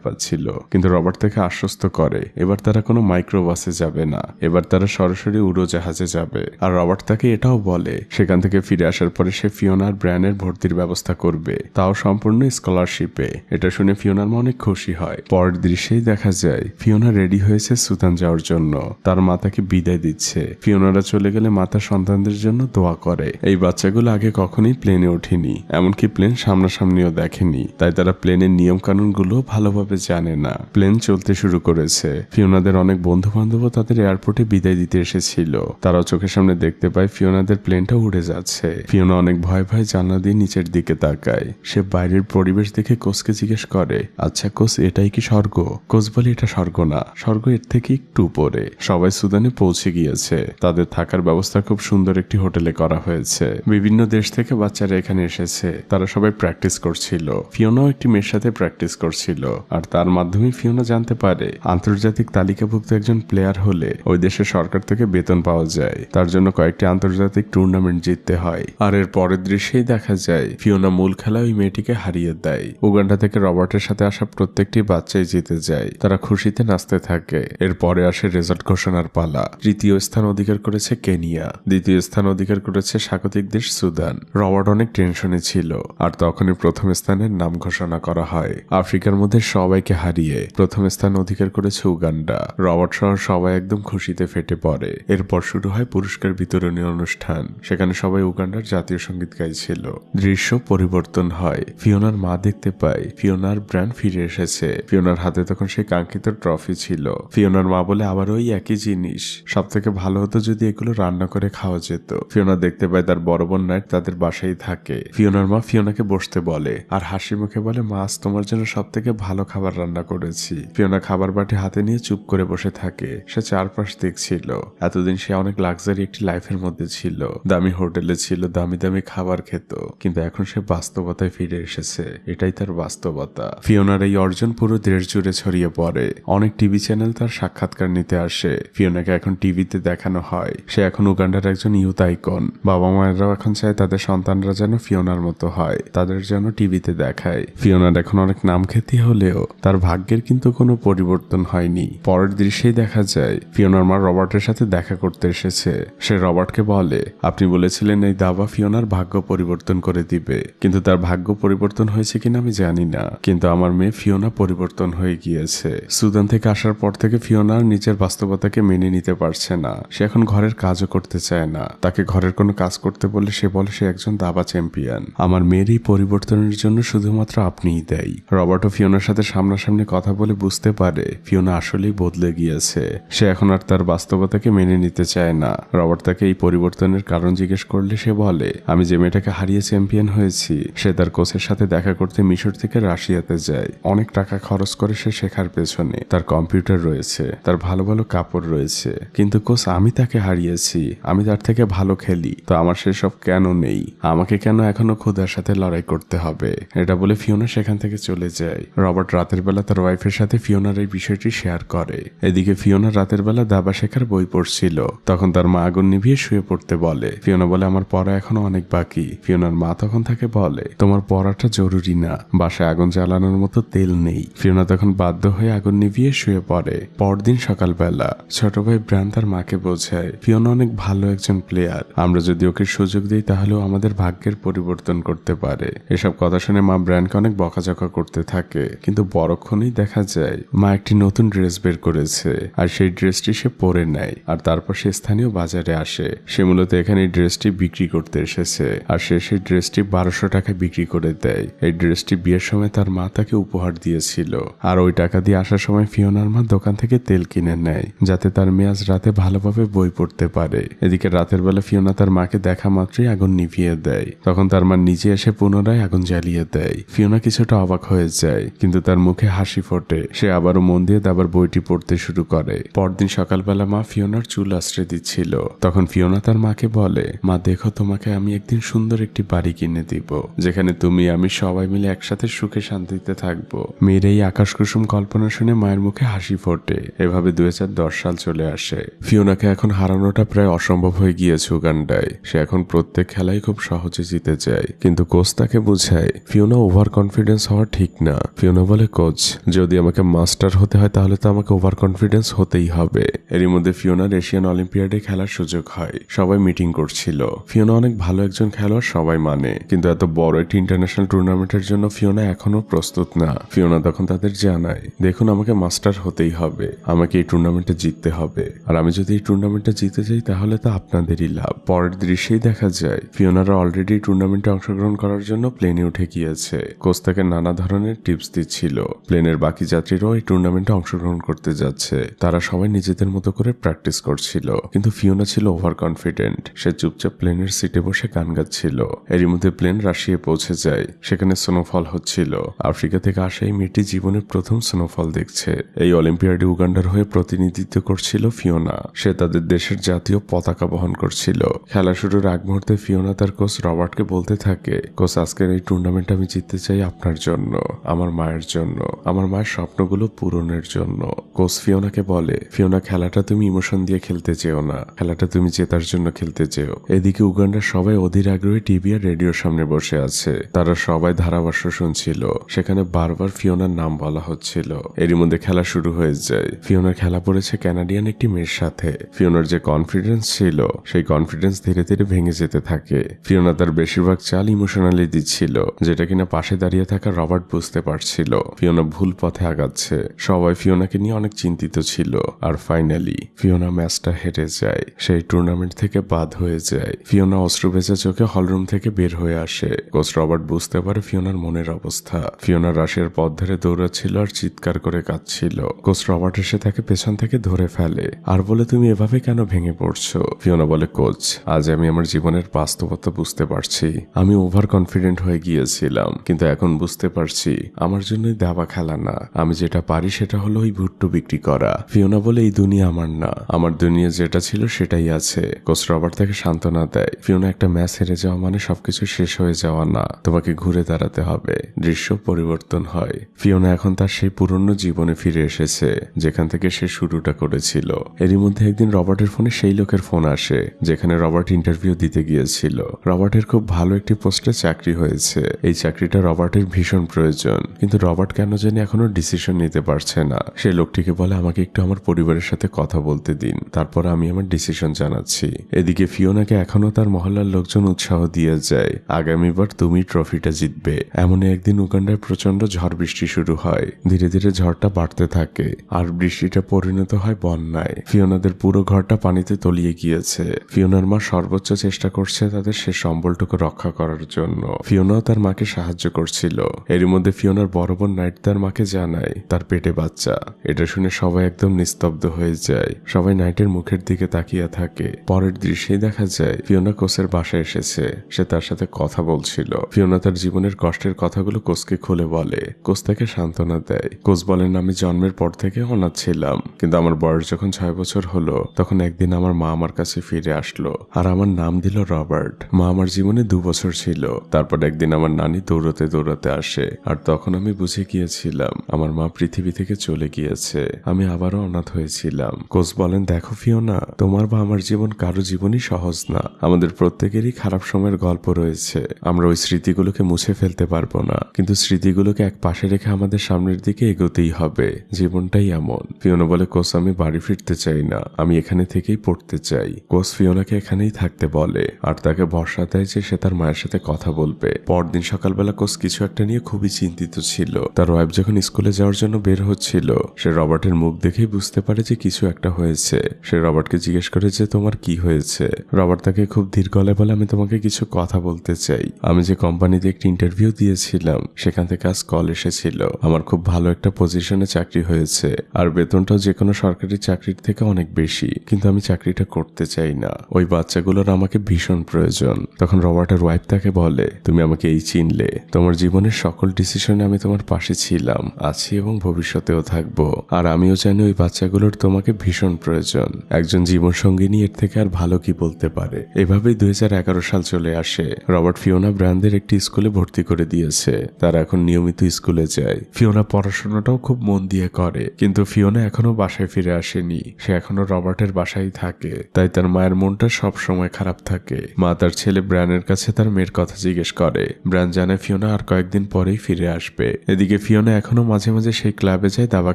পাচ্ছিল, কিন্তু রবার্ট তাকে আশ্বস্ত করে এবার তারা কোনো মাইক্রোবাসে যাবে না, এবার তারা সরাসরি উড়োজাহাজে যাবে। আর রবার্ট তাকে এটাও বলে সেখান থেকে ফিরে আসার পরে সে ফিওনা আর ব্রায়ানের ভর্তির ব্যবস্থা করবে, তাও সম্পূর্ণ স্কলারশিপে। এটা শুনে ফিওনার মা অনেক খুশি হয়। পরের দৃশ্যেই দেখা যায় ফিওনা রেডি হয়েছে সুদান যাওয়ার জন্য। তার মা তাকে বিদায় দিচ্ছে। ফিওনারা চলে গেলে মাতা সন্তানদের জন্য দোয়া করে। এই বাচ্চাগুলো আগে কখনোই প্লেনে ওঠেনি, এমনকি প্লেন সামনাসামনিও দেখেনি, তাই তারা প্লেনের নিয়ম কানুন গুলো ভালোভাবে জানে না। প্লেন চলতে শুরু করেছে। ফিওনাদের অনেক বন্ধু বান্ধব তাদের এয়ারপোর্টে বিদায় দিতে এসেছিল। তারাও চোখের সামনে দেখতে পায় ফিওনাদের প্লেনটা উড়ে যাচ্ছে। ফিওনা অনেক ভয় ভয় জানলা দিয়ে নিচের দিকে তাকায়। সে বাইরের পরিবেশ দেখে কোচকে জিজ্ঞেস করে আচ্ছা কোচ, এটাই কি স্বর্গ? কোচ বলে এটা স্বর্গ না, স্বর্গ এর থেকে একটু উপরে। সবাই সুদানে পৌঁছে গিয়েছে। তাদের থাকার ব্যবস্থা খুব সুন্দর একটি হোটেলে করা হয়েছে। বিভিন্ন দেশ থেকে বাচ্চারা এখানে এসেছে। তারা সবাই প্র্যাকটিস করছিল। ফিওনাও একটি মেয়ের সাথে প্র্যাকটিস করছিল। আর তার মাধ্যমে ফিওনা জানতে পারে আন্তর্জাতিক তালিকাভুক্ত একজন প্লেয়ার হলে ওই দেশের সরকার থেকে বেতন পাওয়া যায়। তার জন্য কয়েকটি আন্তর্জাতিক টুর্নামেন্ট জিততে হয়। আর এর পরের দৃশ্যেই দেখা যায় ফিওনা মূল খেলা ওই মেয়েটিকে হারিয়ে দেয়। উগান্ডা থেকে রবার্টের সাথে আসা প্রত্যেকটি বাচ্চাই জিতে যায়। তারা খুশিতে নাচতে থাকে। এরপরে আসে রেজাল্ট ঘোষণার পালা। তৃতীয় স্থান অধিকার করেছে কেনিয়া, দ্বিতীয় স্থান অধিকার করেছে স্বাগতিক দেশ সুদান। রবার্ট অনেক টেনশনে ছিল। আর তখনই প্রথম স্থানের নাম ঘোষণা করা হয়। আফ্রিকার মধ্যে সবাইকে হারিয়ে প্রথম স্থান অধিকার করেছে উগান্ডা। রবার্ট সহ সবাই একদম খুশিতে ফেটে পড়ে। এরপর শুরু হয় পুরস্কার বিতরণী অনুষ্ঠান। সেখানে সবাই উগান্ডার জাতীয় সঙ্গীত গাইছিল। দৃশ্য পরিবর্তন হয়। ফিওনার মা দেখতে পায় ফিওনার ব্র্যান্ড ফিরে এসেছে। ফিওনার হাতে তখন সেই কাঙ্ক্ষিত ট্রফি ছিল। ফিওনার মা বলে আবার ওই একই জিনিস, সব থেকে ভালো হতো যদি এগুলো রান্না করে খাওয়া যেত। ফিওনা দেখতে পায় তার বড় বোন নাইট তাদের বাসায় থাকে। ফিওনার মা ফিওনাকে বসতে বলে আর হাসি মুখে বলে মা আজ তোমার জন্য সব থেকে ভালো খাবার রান্না করেছি। ফিওনা খাবার বাটি হাতে নিয়ে চুপ করে বসে থাকে। সে চারপাশ দেখছিল। এতদিন সে অনেক লাক্সারি একটি লাইফের মধ্যে ছিল, দামি হোটেলে ছিল, দামি দামি খাবার খেত। কিন্তু এখন সে বাস্তবতায় ফিরে এসেছে। এটাই তার বাস্তবতা। ফিওনার এই অর্জন পুরো দেশ জুড়ে ছড়িয়ে পড়ে। অনেক টিভি চ্যানেল তার সাক্ষাৎকার নিতে আসে। ফিওনাকে এখন টিভিতে দেখানো হয়। সে এখন উগান্ডার একজন ইউথ আইকন। বাবা মায়েরাও এখন চায় তাদের সন্তানরা যেন ফিওনার মতো হয়, তাদের যেন টিভিতে দেখায়। ফিওনার এখন অনেক নাম খ্যাতি হলেও তার ভাগ্যের কিন্তু কোনো পরিবর্তন হয়নি। পরের দৃশ্যেই দেখা যায় ফিওনার মা রবার্টের সাথে দেখা করতে এসেছে। সে রবার্টকে বলে আপনি বলেছিলেন এই দাবা ফিওনার ভাগ্য পরিবর্তন করে দিবে, কিন্তু তার ভাগ্য পরিবর্তন হয়েছে কিনা আমি জানি না, কিন্তু আমার মেয়ে ফিওনা পরিবর্তন হয়ে গিয়েছে। সুদান থেকে আসার পর থেকে ফিওনা নিজের বাস্তবতাকে মেনে নিতে পারছে না। সে এখন ঘরের কাজও করতে চায় না। তাকে ঘরের কোনো কাজ করতে বললে সে বলে সে একজন দাবা চ্যাম্পিয়ন। আমার মেয়ের এই পরিবর্তনের জন্য শুধুমাত্র আপনিই দেয়। রবার্ট ও ফিওনার সাথে সামনাসামনি কথা বলে বুঝতে পারে ফিওনা আসলেই বদলে গিয়েছে। সে এখন আর তার বাস্তবতাকে মেনে নিতে চায় না। রবার্ট তাকে এই পরিবর্তনের কারণ জিজ্ঞেস করলে সে বলে আমি যে মেয়েটাকে হারিয়ে চ্যাম্পিয়ন হয়েছি সে তার কোচের সাথে দেখা করতে মিশর থেকে রাশিয়াতে যায়। অনেক টাকা খরচ করে সে শেখার পেছনে। তার কম্পিউটার রয়েছে, তার ভালো ভালো কাপড় রয়েছে, কিন্তু কোচ আমি তাকে হারিয়েছি, আমি তার থেকে ভালো খেলি, তো আমার সেসব কেন নেই? আমাকে কেন এখনো ক্ষুধার সাথে লড়াই করতে হবে? এটা বলে ফিওনা সেখান থেকে চলে যায়। রবার্ট রাতের বেলা তার ওয়াইফের সাথে ফিওনার এই বিষয়টি শেয়ার করে। এদিকে ফিওনা রাতের বেলা দাবা শেখার বই পড়ছিল। তখন তার মা আগুন নিভিয়ে শুয়ে পড়তে বলে। ফিওনা বলে আমার পড়া এখনো অনেক বাকি। ফিওনার মা তখন তাকে বলে তোমার পড়াটা জরুরি না, বাসায় আগুন জ্বালানোর মতো তেল নেই। ফিওনা তখন বাধ্য হয়ে আগুন নিভিয়ে শুয়ে পড়ে। পরদিন সকালবেলা ছোট ভাই ব্রায়ান তার মাকে বোঝায় ফিওনা অনেক ভালো একজন প্লেয়ার, আমরা যদি ওকে সুযোগ দিই তাহলেও আমাদের ভাগ্যের পরিবর্তন করতে পারে। এসব কথা শুনে মা ব্রায়ানকে অনেক বকাঝকা করতে থাকে, কিন্তু পরক্ষণেই দেখা যায় মা একটি নতুন ড্রেস বের করেছে আর সেই ড্রেসটি সে পরে নেয়। আর তারপর সে স্থানীয় বাজারে আসে। সে মূলত এখানে এই ড্রেসটি বিক্রি করতে এসেছে আর সে সেই ড্রেসটি 1200 টাকায় বিক্রি করে দেয়। এই ড্রেসটি বিয়ের সময় তার মা তাকে উপহার দিয়েছিল। আর ওই টাকা দিয়ে আসার সময় ফিওনার মা দোকান থেকে তেল কিনে নেয় যাতে তার মেয়ে আজ রাতে ভালোভাবে বই পড়তে পারে। এদিকে রাতের বেলা ফিওনা তার মাকে দেখা মাত্রই আগুন নিভিয়ে দেয়। তখন তার তার মা নিজে এসে পুনরায় আগুন জ্বালিয়ে দেয়। ফিওনা কিছুটা অবাক হয়ে যায়, কিন্তু তার মুখে হাসি ফোটে। সে আবারও মন দিয়ে দাবার বইটি পড়তে শুরু করে। পরদিন সকালবেলা মা ফিওনার চুল আশ্রে দিচ্ছিল। তখন ফিওনা তার মাকে বলে, মা দেখো, তোমাকে আমি একদিন সুন্দর একটি বাড়ি কিনে দিব, যেখানে তুমি আমি সবাই মিলে একসাথে সুখে শান্তিতে থাকবো। মেয়ের এই আকাশ কুসুম কল্পনা শুনে মায়ের মুখে হাসি ফোটে। এভাবে 2010 সাল চলে আসে। ফিওনাকে এখন হারানোটা প্রায় অসম্ভব হয়ে গিয়েছে উগান্ডায়। সে এখন প্রত্যেক খেলাই খুব সহজে জিতে যায়, কিন্তু কোচ তাকে বুঝায় ফিওনা ওভার কনফিডেন্স হওয়া ঠিক না। ফিওনা বলে, কোচ, যদি আমাকে মাস্টার হতে হয় তাহলে তো আমাকে ওভার কনফিডেন্স হতেই হবে। এরই মধ্যে ফিওনার এশিয়ান অলিম্পিয়াডে খেলার সুযোগ হয়। সবাই মিটিং করছিল। ফিওনা অনেক ভালো একজন খেলোয়াড়, সবাই মানে, কিন্তু এত বড় একটি ইন্টারন্যাশনাল টুর্নামেন্টের জন্য ফিওনা এখনো প্রস্তুত না। ফিওনা তখন তাদের জানায়, দেখুন, আমাকে মাস্টার হতেই হবে, আমাকে এই টুর্নামেন্টে জিততে হবে, আর আমি যদি এই টুর্নামেন্টে জিতে যাই তাহলে তো আপনাদেরই লাভ। পরের দৃশ্যেই দেখা যায় ফিওনারা অলরেডি টুর্নামেন্টে অংশগ্রহণ করার জন্য প্লেনে উঠে গিয়েছে। কোচ তাকে নানা ধরনের টিপস দিচ্ছিল। প্লেনের বাকি যাত্রীরাও এই টুর্নামেন্টে অংশগ্রহণ করতে যাচ্ছে। তারা সবাই নিজেদের মতো করে প্র্যাকটিস করছিল, কিন্তু ফিওনা ছিল ওভার কনফিডেন্ট। সে চুপচাপ প্লেনের সিটে বসে গান গাচ্ছিল। এরই মধ্যে প্লেন রাশিয়ায় পৌঁছে যায়। সেখানে স্নোফল হচ্ছিল। আফ্রিকা থেকে আসা এই মেয়েটি জীবনের প্রথম স্নোফল দেখছে। এই অলিম্পিয়াডে উগান্ডার হয়ে প্রতিনিধিত্ব করছিল ফিওনা। সে তাদের দেশের জাতীয় পতাকা বহন করছিল। খেলা শুরুর আগ মুহূর্তে ফিওনা তার কোচ রবার্টকে বলতে থাকে, কোচ, আজকের এই টুর্নামেন্ট আমি জিততে চাই আপনার জন্য, আমার মায়ের জন্য, আমার মায়ের স্বপ্নগুলো পূরণের জন্য। কোচ ফিওনাকে বলে, ফিওনা, খেলাটা তুমি ইমোশন দিয়ে খেলতে চেও না, খেলাটা তুমি জেতার জন্য খেলতে চেও। এদিকে উগান্ডার সবাই অধীর আগ্রহে টিভি আর রেডিওর সামনে বসে আছে। তারা সবাই ধারাভাষ্য শুনছিল। সেখানে বারবার ফিওনার নাম বলা হচ্ছিল। এরই মধ্যে খেলা শুরু হয়ে যায়। ফিওনার খেলা পড়েছে কানাডিয়ান একটি মেয়ের সাথে। ফিওনার যে কনফিডেন্স ছিল, সেই কনফিডেন্স ধীরে ধীরে ভেঙে যেতে থাকে। ফিওনা তার বেশিরভাগ চাল ইমোশনালি দিচ্ছিল, যেটা কিনা পাশে দাঁড়িয়ে থাকা রবার্ট বুঝতে পারছিল। ফিওনা ভুল পথে আগাচ্ছে। সবাই ফিওনাকে নিয়ে অনেক চিন্তিত ছিল। আর ফাইনালি ফিওনা ম্যাচটা হেরে যায়। সেই টুর্নামেন্ট থেকে বাদ হয়ে যায়। ফিওনা অশ্রু ভেজা চোখে হলরুম থেকে বের হয়ে আসে। কোচ রবার্ট বুঝতে পারে ফিওনার মনের অবস্থা। ফিওনা রাশিয়ার পথ ধরে দৌড়াচ্ছিল আর চিৎকার করে কাঁদছিল। কোচ রবার্ট এসে তাকে পেছন থেকে ধরে ফেলে আর বলে, তুমি এভাবে কেন ভেঙে পড়ছো? ফিওনা বলে, কোচ, আজ আমি আমার জীবনের বাস্তবতা বুঝতে পারছি। আমি ওভার কনফিডেন্ট হয়ে গিয়েছিলাম, কিন্তু এখন বুঝতে পারছি আমার জন্যই দাবা খেলা না, আমি যেটা পারি সেটা হলো ওই ভুট্টো বিক্রি করা। ফিওনা বলে, এই দুনিয়া আমার না, আমার দুনিয়া যেটা ছিল সেটাই আছে। কোচ রবার্ট তাকে সান্ত্বনা দেয়, ফিওনা, একটা ম্যাচ হেরে যাওয়া মানে সবকিছু শেষ হয়ে যাওয়া না, তোমাকে ঘুরে দাঁড়াতে হবে। দৃশ্য পরিবর্তন হয়। ফিওনা এখন তার সেই পুরনো জীবনে ফিরে এসেছে, যেখান থেকে সে শুরুটা করেছিল। এরই মধ্যে একদিন রবার্টের ফোনে সেই লোকের ফোন আসে যেখানে রবার্ট ইন্টারভিউ দিতে গিয়েছিল। রবার্টের খুব ভালো একটি পোস্টে চাকরি হয়েছে। এই চাকরিটা রবার্টের ভীষণ প্রয়োজন, কিন্তু রবার্ট কেন জানি এখনো ডিসিশন নিতে পারছে না। সে লোকটিকে বলে, আমাকে একটু আমার পরিবারের সাথে কথা বলতে দিন, তারপর আমি আমার ডিসিশন জানাচ্ছি। এদিকে ফিওনাকে এখনো তার মহল্লার লোকজন উৎসাহ দিয়ে যায়, আগামীবার তুমি ট্রফিটা জিতবে। এমনই একদিন উগান্ডায় প্রচন্ড ঝড় বৃষ্টি শুরু হয়। ধীরে ধীরে ঝড়টা বাড়তে থাকে আর বৃষ্টিটা পরিণত হয় বন্যায়। ফিওনাদের পুরো ঘরটা পানিতে তলিয়ে গিয়েছে। ফিওনার মা সর্বোচ্চ চেষ্টা করছে তাদের সে সম্বলটুকু রক্ষা করার জন্য। ফিওনাও তার মাকে সাহায্য করছিল। এরই মধ্যে ফিওনার বড় বোন নাইট তার মাকে জানায় তার পেটে বাচ্চা। এটা শুনে সবাই একদম নিস্তব্ধ হয়ে যায়। সবাই নাইটের মুখের দিকে তাকিয়ে থাকে। পরের দৃশ্যেই দেখা যায় ফিওনা কোচের বাসায় এসেছে। সে তার সাথে কথা বলছিল। ফিওনা তার জীবনের কষ্টের কথাগুলো কোচকে খুলে বলে। কোচ তাকে সান্ত্বনা দেয়। কোচ বলেন, আমি জন্মের পর থেকে অনাথ ছিলাম, কিন্তু আমার বয়স যখন 6 বছর হলো তখন একদিন আমার মা আমার কাছে ফিরে আসলো আর আমার নাম দিল রবার্ট। মা আমার জীবনে 2 বছর ছিল। তারপর একদিন আমার নানি দৌড়তে দৌড়তে আসে আর তখন আমি বুঝে গিয়েছিলাম আমার মা পৃথিবী থেকে চলে গিয়েছে। আমি আবারও অনাথ হয়েছিলাম। কোচ বলেন, দেখো ফিওনা, তোমার বা আমার জীবন কারো জীবনই সহজ না। আমাদের প্রত্যেকেরই খারাপ সময়ের গল্প রয়েছে। আমরা ওই স্মৃতিগুলোকে মুছে ফেলতে পারবো না, কিন্তু স্মৃতিগুলোকে এক পাশে রেখে আমাদের সামনের দিকে এগোতেই হবে। জীবনটাই এমন। ফিওনা বলে, কোচ, আমি বাড়ি ফিরতে চাই না, আমি এখানে থেকেই পড়তে চাই। কোচ ফিওনাকে এখানেই থাকতে বলে আর তাকে ভরসা দেয় যে সে তার মায়ের সাথে কথা বলবে। পরদিন সকালবেলা কোচ কিছু একটা নিয়ে খুবই চিন্তিত ছিল। তার ওয়াইফ যখন স্কুলে যাওয়ার জন্য বের হচ্ছিল, সে রবার্টের মুখ দেখেই বুঝতে পারে যে কিছু একটা হয়েছে। সে রবার্টকে জিজ্ঞেস করে যে তোমার কি হয়েছে। রবার্ট তাকে খুব ধীর গলায় বলে, আমি তোমাকে কিছু কথা বলতে চাই। আমি যে কোম্পানিতে একটি ইন্টারভিউ দিয়েছিলাম সেখান থেকে আজ কল এসেছিল। আমার খুব ভালো একটা পজিশনে চাকরি হয়েছে আর বেতনটাও যে কোনো সরকারি চাকরির থেকে অনেক বেশি, কিন্তু আমি চাকরিটা করতে চাই না। ওই বাচ্চাগুলোর আমাকে ভীষণ প্রয়োজন। তখন রবার্টের ওয়াইফ তাকে বলে, তুমি আমাকে এই চিনলে, তোমার জীবনের সকল ডিসিশনে আমি তোমার পাশে ছিলাম, আছি এবং ভবিষ্যতেও থাকবো। আর আমিও জানি ওই বাচ্চাগুলোর তোমাকে ভীষণ প্রয়োজন। একজন জীবন সঙ্গিনী এর থেকে আর ভালো কি বলতে পারে। এভাবেই 2011 সাল চলে আসে। রবার্ট ফিওনা ব্র্যান্ডের একটি স্কুলে ভর্তি করে দিয়েছে। তারা এখন নিয়মিত স্কুলে যায়। ফিওনা পড়াশোনাটাও খুব মন দিয়ে করে, কিন্তু ফিওনা এখনো বাসায় ফিরে আসেনি। সে এখনো রবার্টের বাসায় থাকে। তাই তার মায়ের মনটা সব সময় খারাপ থাকে। মা তার ছেলে ব্র্যানের কাছে তার মেয়ের কথা জিজ্ঞেস করে। ব্র্যান জানে ফিওনা আর কয়েকদিন পরেই ফিরে আসবে। এদিকে ফিওনা এখনো মাঝে মাঝে সেই ক্লাবে যায় দাবা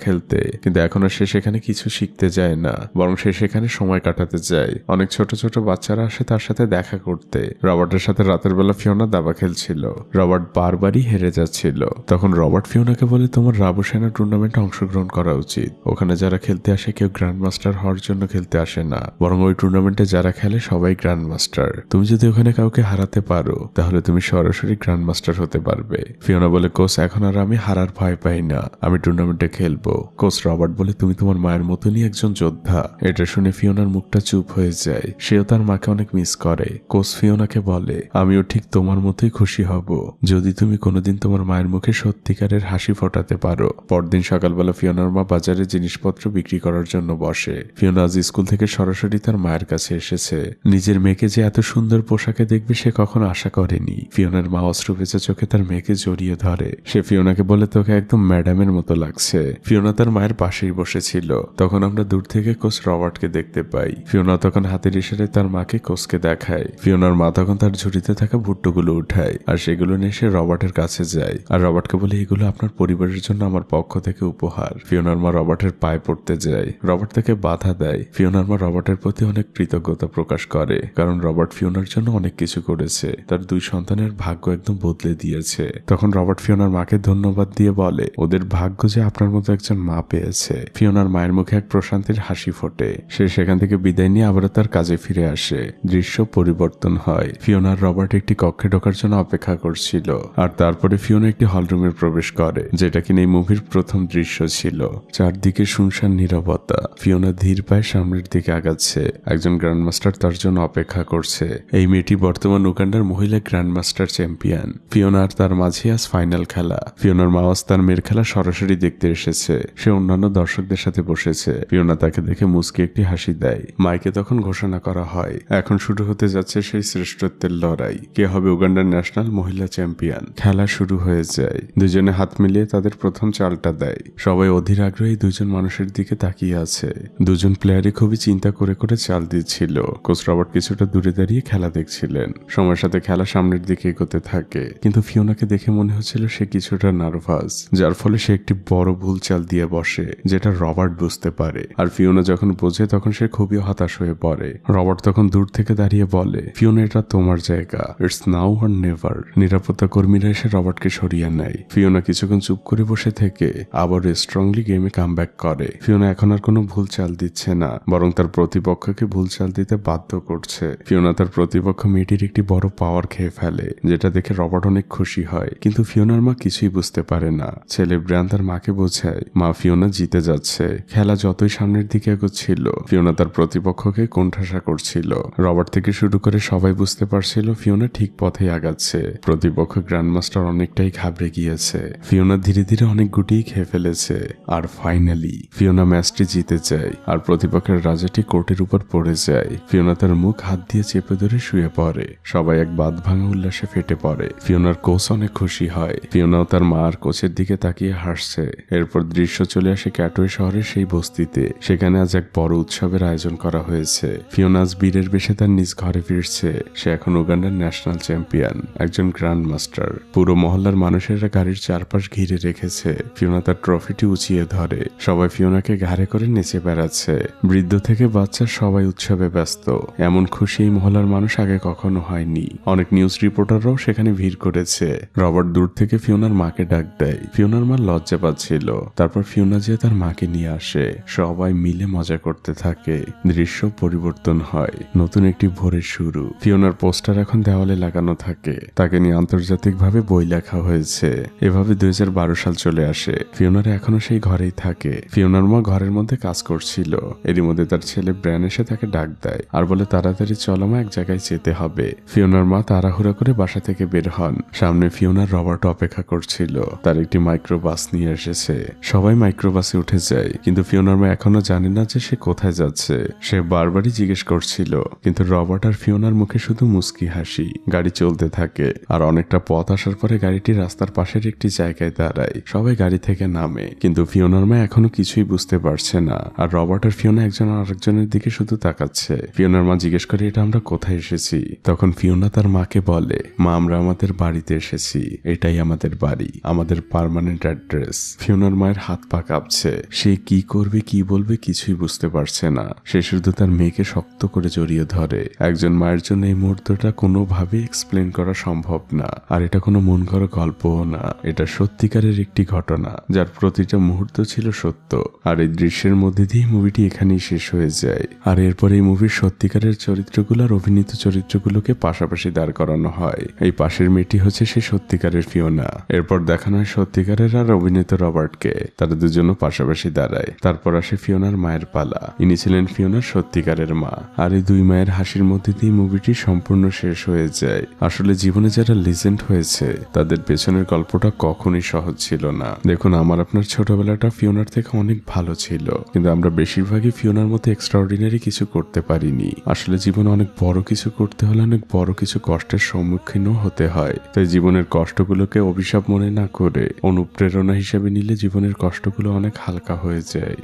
খেলতে, কিন্তু এখনো সে সেখানে কিছু শিখতে যায় না, বরং সে সেখানে সময় কাটাতে যায়। অনেক ছোট ছোট বাচ্চারা আসে তার সাথে দেখা করতে। রবার্টের সাথে রাতের বেলা ফিওনা দাবা খেলছিল। রবার্ট বারবারই হেরে যাচ্ছিল। তখন রবার্ট ফিওনাকে বলে, তোমার রাবুসেনা টুর্নামেন্টে অংশগ্রহণ করা উচিত। ওখানে যারা খেলতে আসে কেউ গ্র্যান্ড মাস্টার হওয়ার জন্য খেলতে আসে না, বরং ওই টুর্নামেন্টে যারা খেলে সবাই গ্র্যান্ড মাস্টার। তুমি যদি ওখানে কাউকে হারাতে পারো তাহলে তুমি সরাসরি গ্র্যান্ড মাস্টার হতে পারবে। ফিওনা বলে, কোচ এখন আর আমি হারার ভয় পাই না, আমি টুর্নামেন্টে খেলবো। কোচ রবার্ট বলে, তুমি তোমার মায়ের মতনই একজন যোদ্ধা। এটা শুনে ফিওনার মুখটা চুপ হয়ে যায়। সেও তার মাকে অনেক মিস করে। কোচ ফিওনাকে বলে, আমিও ঠিক তোমার মতোই খুশি হব যদি তুমি কোনোদিন তোমার মায়ের মুখে সত্যিকারের হাসি ফোটাতে পারো। পরদিন সকালবেলা ফিওনার মা বাজারে জিনিসপত্র বিক্রি করার জন্য বসে। ফিওনা আজ স্কুল থেকে সরাসরি তার মায়ের কাছে এসেছে। নিজের মেয়েকে যে এত সুন্দর পোশাকে দেখবে সে কখনো আশা করেনি। ফিওনার মা অশ্রুভেজা চোখে তার মেয়েকে জড়িয়ে ধরে। সে ফিওনাকে বলে, তোকে একদম ম্যাডামের মতো লাগছে। ফিওনা তার মায়ের পাশেই বসেছিল। তখন আমরা দূর থেকে কোচ রবার্টকে দেখতে পাই। ফিওনা তখন হাতের ইশারায় তার মাকে কোচকে দেখায়। ফিওনার মা তখন তার ঝুড়িতে থাকা ভুট্টোগুলো উঠায় আর সেগুলো নিয়ে সে রবার্টের কাছে যায় আর রবার্টকে বলে, এগুলো আপনার পরিবারের জন্য আমার পক্ষ থেকে উপহার। ফিওনার মা রবার্টের পায়ে পড়তে যায়। রবার্ট তাকে বাধা দেয়। ফিওনার মা রবার্টের প্রতি অনেক কৃতজ্ঞতা প্রকাশ করে, কারণ রবার্ট ফিওনার জন্য অনেক কিছু করেছে। তার 2 সন্তানের ভাগ্য একদম বদলে দিয়েছে। তখন রবার্ট ফিওনার মাকে ধন্যবাদ দিয়ে বলে, ওদের ভাগ্য যে আপনার মতো একজন মা পেয়েছে। ফিওনার মায়ের মুখে এক প্রশান্তির হাসি ফোটে। সে সেখান থেকে বিদায় নিয়ে আবারও তার কাজে ফিরে আসে। দৃশ্য পরিবর্তন হয়। ফিওনার রবার্ট একটি কক্ষে ঢোকার জন্য অপেক্ষা করছিল, আর তারপরে ফিওনা একটি হলরুমে প্রবেশ করে, যেটা কিনা এই মুভির প্রথম দৃশ্য ছিল। চারদিকে শুনশান নীরবতা। ফিওনা ধীর পায়ে সামনের দিকে আগাচ্ছে। একজন গ্র্যান্ডমাস্টার তার জন্য অপেক্ষা করছে। এই মেয়েটি বর্তমান উগান্ডার মহিলা গ্র্যান্ডমাস্টার চ্যাম্পিয়ন। ফিওনা আর তার মাঝে আজ ফাইনাল খেলা। ফিওনার মা আজ তার মেয়ের খেলা সরাসরি দেখতে এসেছে। সে অন্যান্য দর্শকদের সাথে বসেছে। ফিওনা তাকে দেখে মুচকি একটি হাসি দেয়। মাইকে তখন ঘোষণা করা হয়, এখন শুরু হতে যাচ্ছে সেই শ্রেষ্ঠত্বের লড়াই। কে হবে উগান্ডার ন্যাশনাল মহিলা চ্যাম্পিয়ন। খেলা শুরু হয়ে যায়। দুজনে হাত মিলিয়ে তাদের প্রথম চালটা দেয়। সবাই অধীর আগ্রহে দুজন মানুষের দিকে তাকিয়ে আছে। দুজন প্লেয়ারই খুবই চিন্তা করে করে চাল দিচ্ছিল। কোচ রবার্ট কিছুটা দূরে দাঁড়িয়ে খেলা দেখছিলেন। সময়ের সাথে খেলা সামনের দিকে এগোতে থাকে, কিন্তু ফিওনাকে দেখে মনে হচ্ছিল সে কিছুটা নার্ভাস, যার ফলে সে একটি বড় ভুল চাল দিয়ে বসে, যেটা রবার্ট বুঝতে পারে। আর ফিওনা যখন বোঝে তখন সে খুবই হতাশ হয়ে পড়ে। রবার্ট তখন দূর থেকে দাঁড়িয়ে বলে, ফিওনা, এটা তোমার জায়গা, ইটস নাও অর নেভার। নিরাপত্তা কর্মীরা এসে রবার্টকে সরিয়ে নেয়। ফিওনা কিছুক্ষণ চুপ করে বসে থেকে আবার স্ট্রংলি গেমে কামব্যাক করে। ফিওনা এখন আর কোনো ভুল চাল দিচ্ছে না, বরং তার প্রতিপক্ষকে ভুল চাল দিতে বাধ্য করছে। ফিওনা তার প্রতিপক্ষ মেয়েটির একটি বড় পাওয়ার খেয়ে ফেলে, যেটা দেখে রবার্ট অনেক খুশি হয়। কিন্তু ফিওনার মা কিছুই বুঝতে পারে না। ছেলে ব্র্যান তার মাকে বোঝায়, মা, ফিওনা জিতে যাচ্ছে। খেলা যতই সামনের দিকে এগোচ্ছিল, ফিওনা তার প্রতিপক্ষকে কোণঠাসা করছিল। রবার্ট থেকে শুরু করে সবাই বুঝতে পারছিল ফিওনা ঠিক পথে আগাচ্ছে। প্রতিপক্ষ গ্র্যান্ডমাস্টার অনেকটাই ঘাবড়ে গিয়েছে। ফিওনা ধীরে ধীরে অনেক গুটিই খেয়ে ফেলেছে। আর ফাইনালি ফিওনা ম্যাচটি জিতে যায় আর প্রতিপক্ষের রাজাটি কোর্টের উপর পড়ে যায়। ফিওনা তার মুখ হাত দিয়ে চেপে ধরে শুয়ে পড়ে। সবাই এক বাঁধ ভাঙা উল্লাসে ফেটে পড়ে। ফিওনার কোচ অনেক খুশি হয়। ফিওনাও তার মা আর কোচের দিকে তাকিয়ে হাসছে। এরপর দৃশ্য চলে আসে ক্যাটোয়ে শহরের সেই বস্তিতে। সেখানে আজ এক বড় উৎসবের আয়োজন করা হয়েছে। ফিওনা আজ বীরের বেশে তার নিজ ঘরে ফিরছে। সে এখন উগান্ডার ন্যাশনাল চ্যাম্পিয়ন, একজন গ্র্যান্ড মাস্টার। পুরো মহল্লার মানুষেরা গাড়ির চারপাশ ঘিরে রেখেছে। ফিওনা তার ট্রফিটি উঁচিয়ে ধরে। সবাই ফিওনাকে ঘাড়ে করে নেচে বেড়াচ্ছে। বৃদ্ধ থেকে বাচ্চা সবাই উৎসবে ব্যস্ত। এমন খুশি এই মহল্লার মানুষ আগে কখনো হয়নি। অনেক নিউজ রিপোর্টাররাও সেখানে ভিড় করেছে। রবার্ট দূর থেকে ফিওনার মাকে ডাক দেয়। ফিওনার মা লজ্জা পাচ্ছিল। তারপর ফিওনা যে তার মাকে নিয়ে আসে। সবাই মিলে মজা করতে থাকে। দৃশ্য পরিবর্তন হয়। নতুন একটি ভোরের শুরু। ফিওনার পোস্টার এখন দেওয়ালে লাগানো থাকে। তাকে নিয়ে আন্তর্জাতিকভাবে বই লেখা হয়েছে। এভাবে 2012 সাল চলে আসে। ফিওনার এখনো সেই ঘরেই থাকে। ফিওনার মা ঘরের মধ্যে কাজ করছিল। এরই মধ্যে তার ছেলে ব্র্যান এসে তাকে ডাক দেয় আর বলে, তাড়াতাড়ি চলো মা, এক জায়গায় যেতে হবে। ফিওনার ফিওনার মা তাড়াহুড়া করে বাসা থেকে বের হন। সামনে ফিওনার রবার্ট অপেক্ষা করছিল। তার একটি মাইক্রোবাস নিয়ে এসেছে। সবাই মাইক্রোবাসে উঠে যায়, কিন্তু ফিওনার মা এখনো জানে না যে সে কোথায় যাচ্ছে। সে বারবারই জিজ্ঞেস করছিল, কিন্তু রবার্ট আর ফিওনার মুখে শুধু মুস্কি হাসি। গাড়ি চলতে থাকে, আর অনেকটা পথ আসার পরে গাড়িটি রাস্তার পাশের একটি জায়গায় দাঁড়ায়। সবাই গাড়ি থেকে নামে, কিন্তু ফিওনার মা এখনো কিছুই বুঝতে পারছে না। আর রবার্ট আর ফিওনা একজন আরেকজনের দিকে শুধু তাকাচ্ছে। ফিওনার মা জিজ্ঞেস করে, এটা আমরা কোথায় এসেছি? তখন ফিওনা তার মাকে বলে, মা আমরা আমাদের বাড়িতে এসেছি, এটাই আমাদের বাড়ি, আমাদের পার্মানেন্ট অ্যাড্রেস। ফিওনার মায়ের হাত পা কাঁপছে। সে কি করবে কি বলবে কিছুই বুঝতে পারছে না। সে শুধু তার মেয়েকে শক্ত করে জড়িয়ে ধরে। একজন মায়ের জন্য এই মুহূর্তটা কোনোভাবেই এক্সপ্লেন করা সম্ভব না। আর এটা কোনো মন করা গল্পও না, এটা সত্যিকারের একটি ঘটনা যার প্রতিটা মুহূর্ত ছিল সত্য। আর এই দৃশ্যের মধ্যে দিয়ে মুভিটি এখানেই শেষ হয়ে যায়। আর এরপর এই মুভির সত্যিকারের চরিত্রগুলো আর অভিনীত চরিত্রগুলোকে পাশাপাশি দাঁড় করানো হয়। এই পাশের মেয়েটি হচ্ছে সে সত্যিকারের ফিওনা। এরপর দেখানো হয় সত্যিকারের আর অভিনীত রবার্টকে। তারা দুজনও পাশাপাশি দাঁড়ায়। তারপর আসে ফিওনার মায়ের পালা। ইনি ছিলেন ফিওনার সত্যিকারের মা। আর এই দুই মায়ের হাসির মধ্যে দিয়ে মুভিটি সম্পূর্ণ শেষ হয়ে যায়। আসলে জীবনে যারা লিজেন্ড হয়েছে তাদের পেছনের গল্পটা কখনোই সহজ ছিল না। দেখুন, আমার আপনার ছোটবেলাটা ফিওনার থেকে অনেক ভালো ছিল, কিন্তু আমরা বেশিরভাগই ফিওনার মতো এক্সট্রাঅর্ডিনারি কিছু করতে পারিনি। আসলে জীবনে অনেক বড় কিছু করতে হলে অনেক বড় কিছু কষ্টের সম্মুখীনও হতে হয়। তাই জীবনের কষ্টগুলোকে অভিশাপ মনে না করে অনুপ্রেরণা হিসেবে নিলে জীবনের কষ্টগুলো অনেক হালকা হয়ে যায়।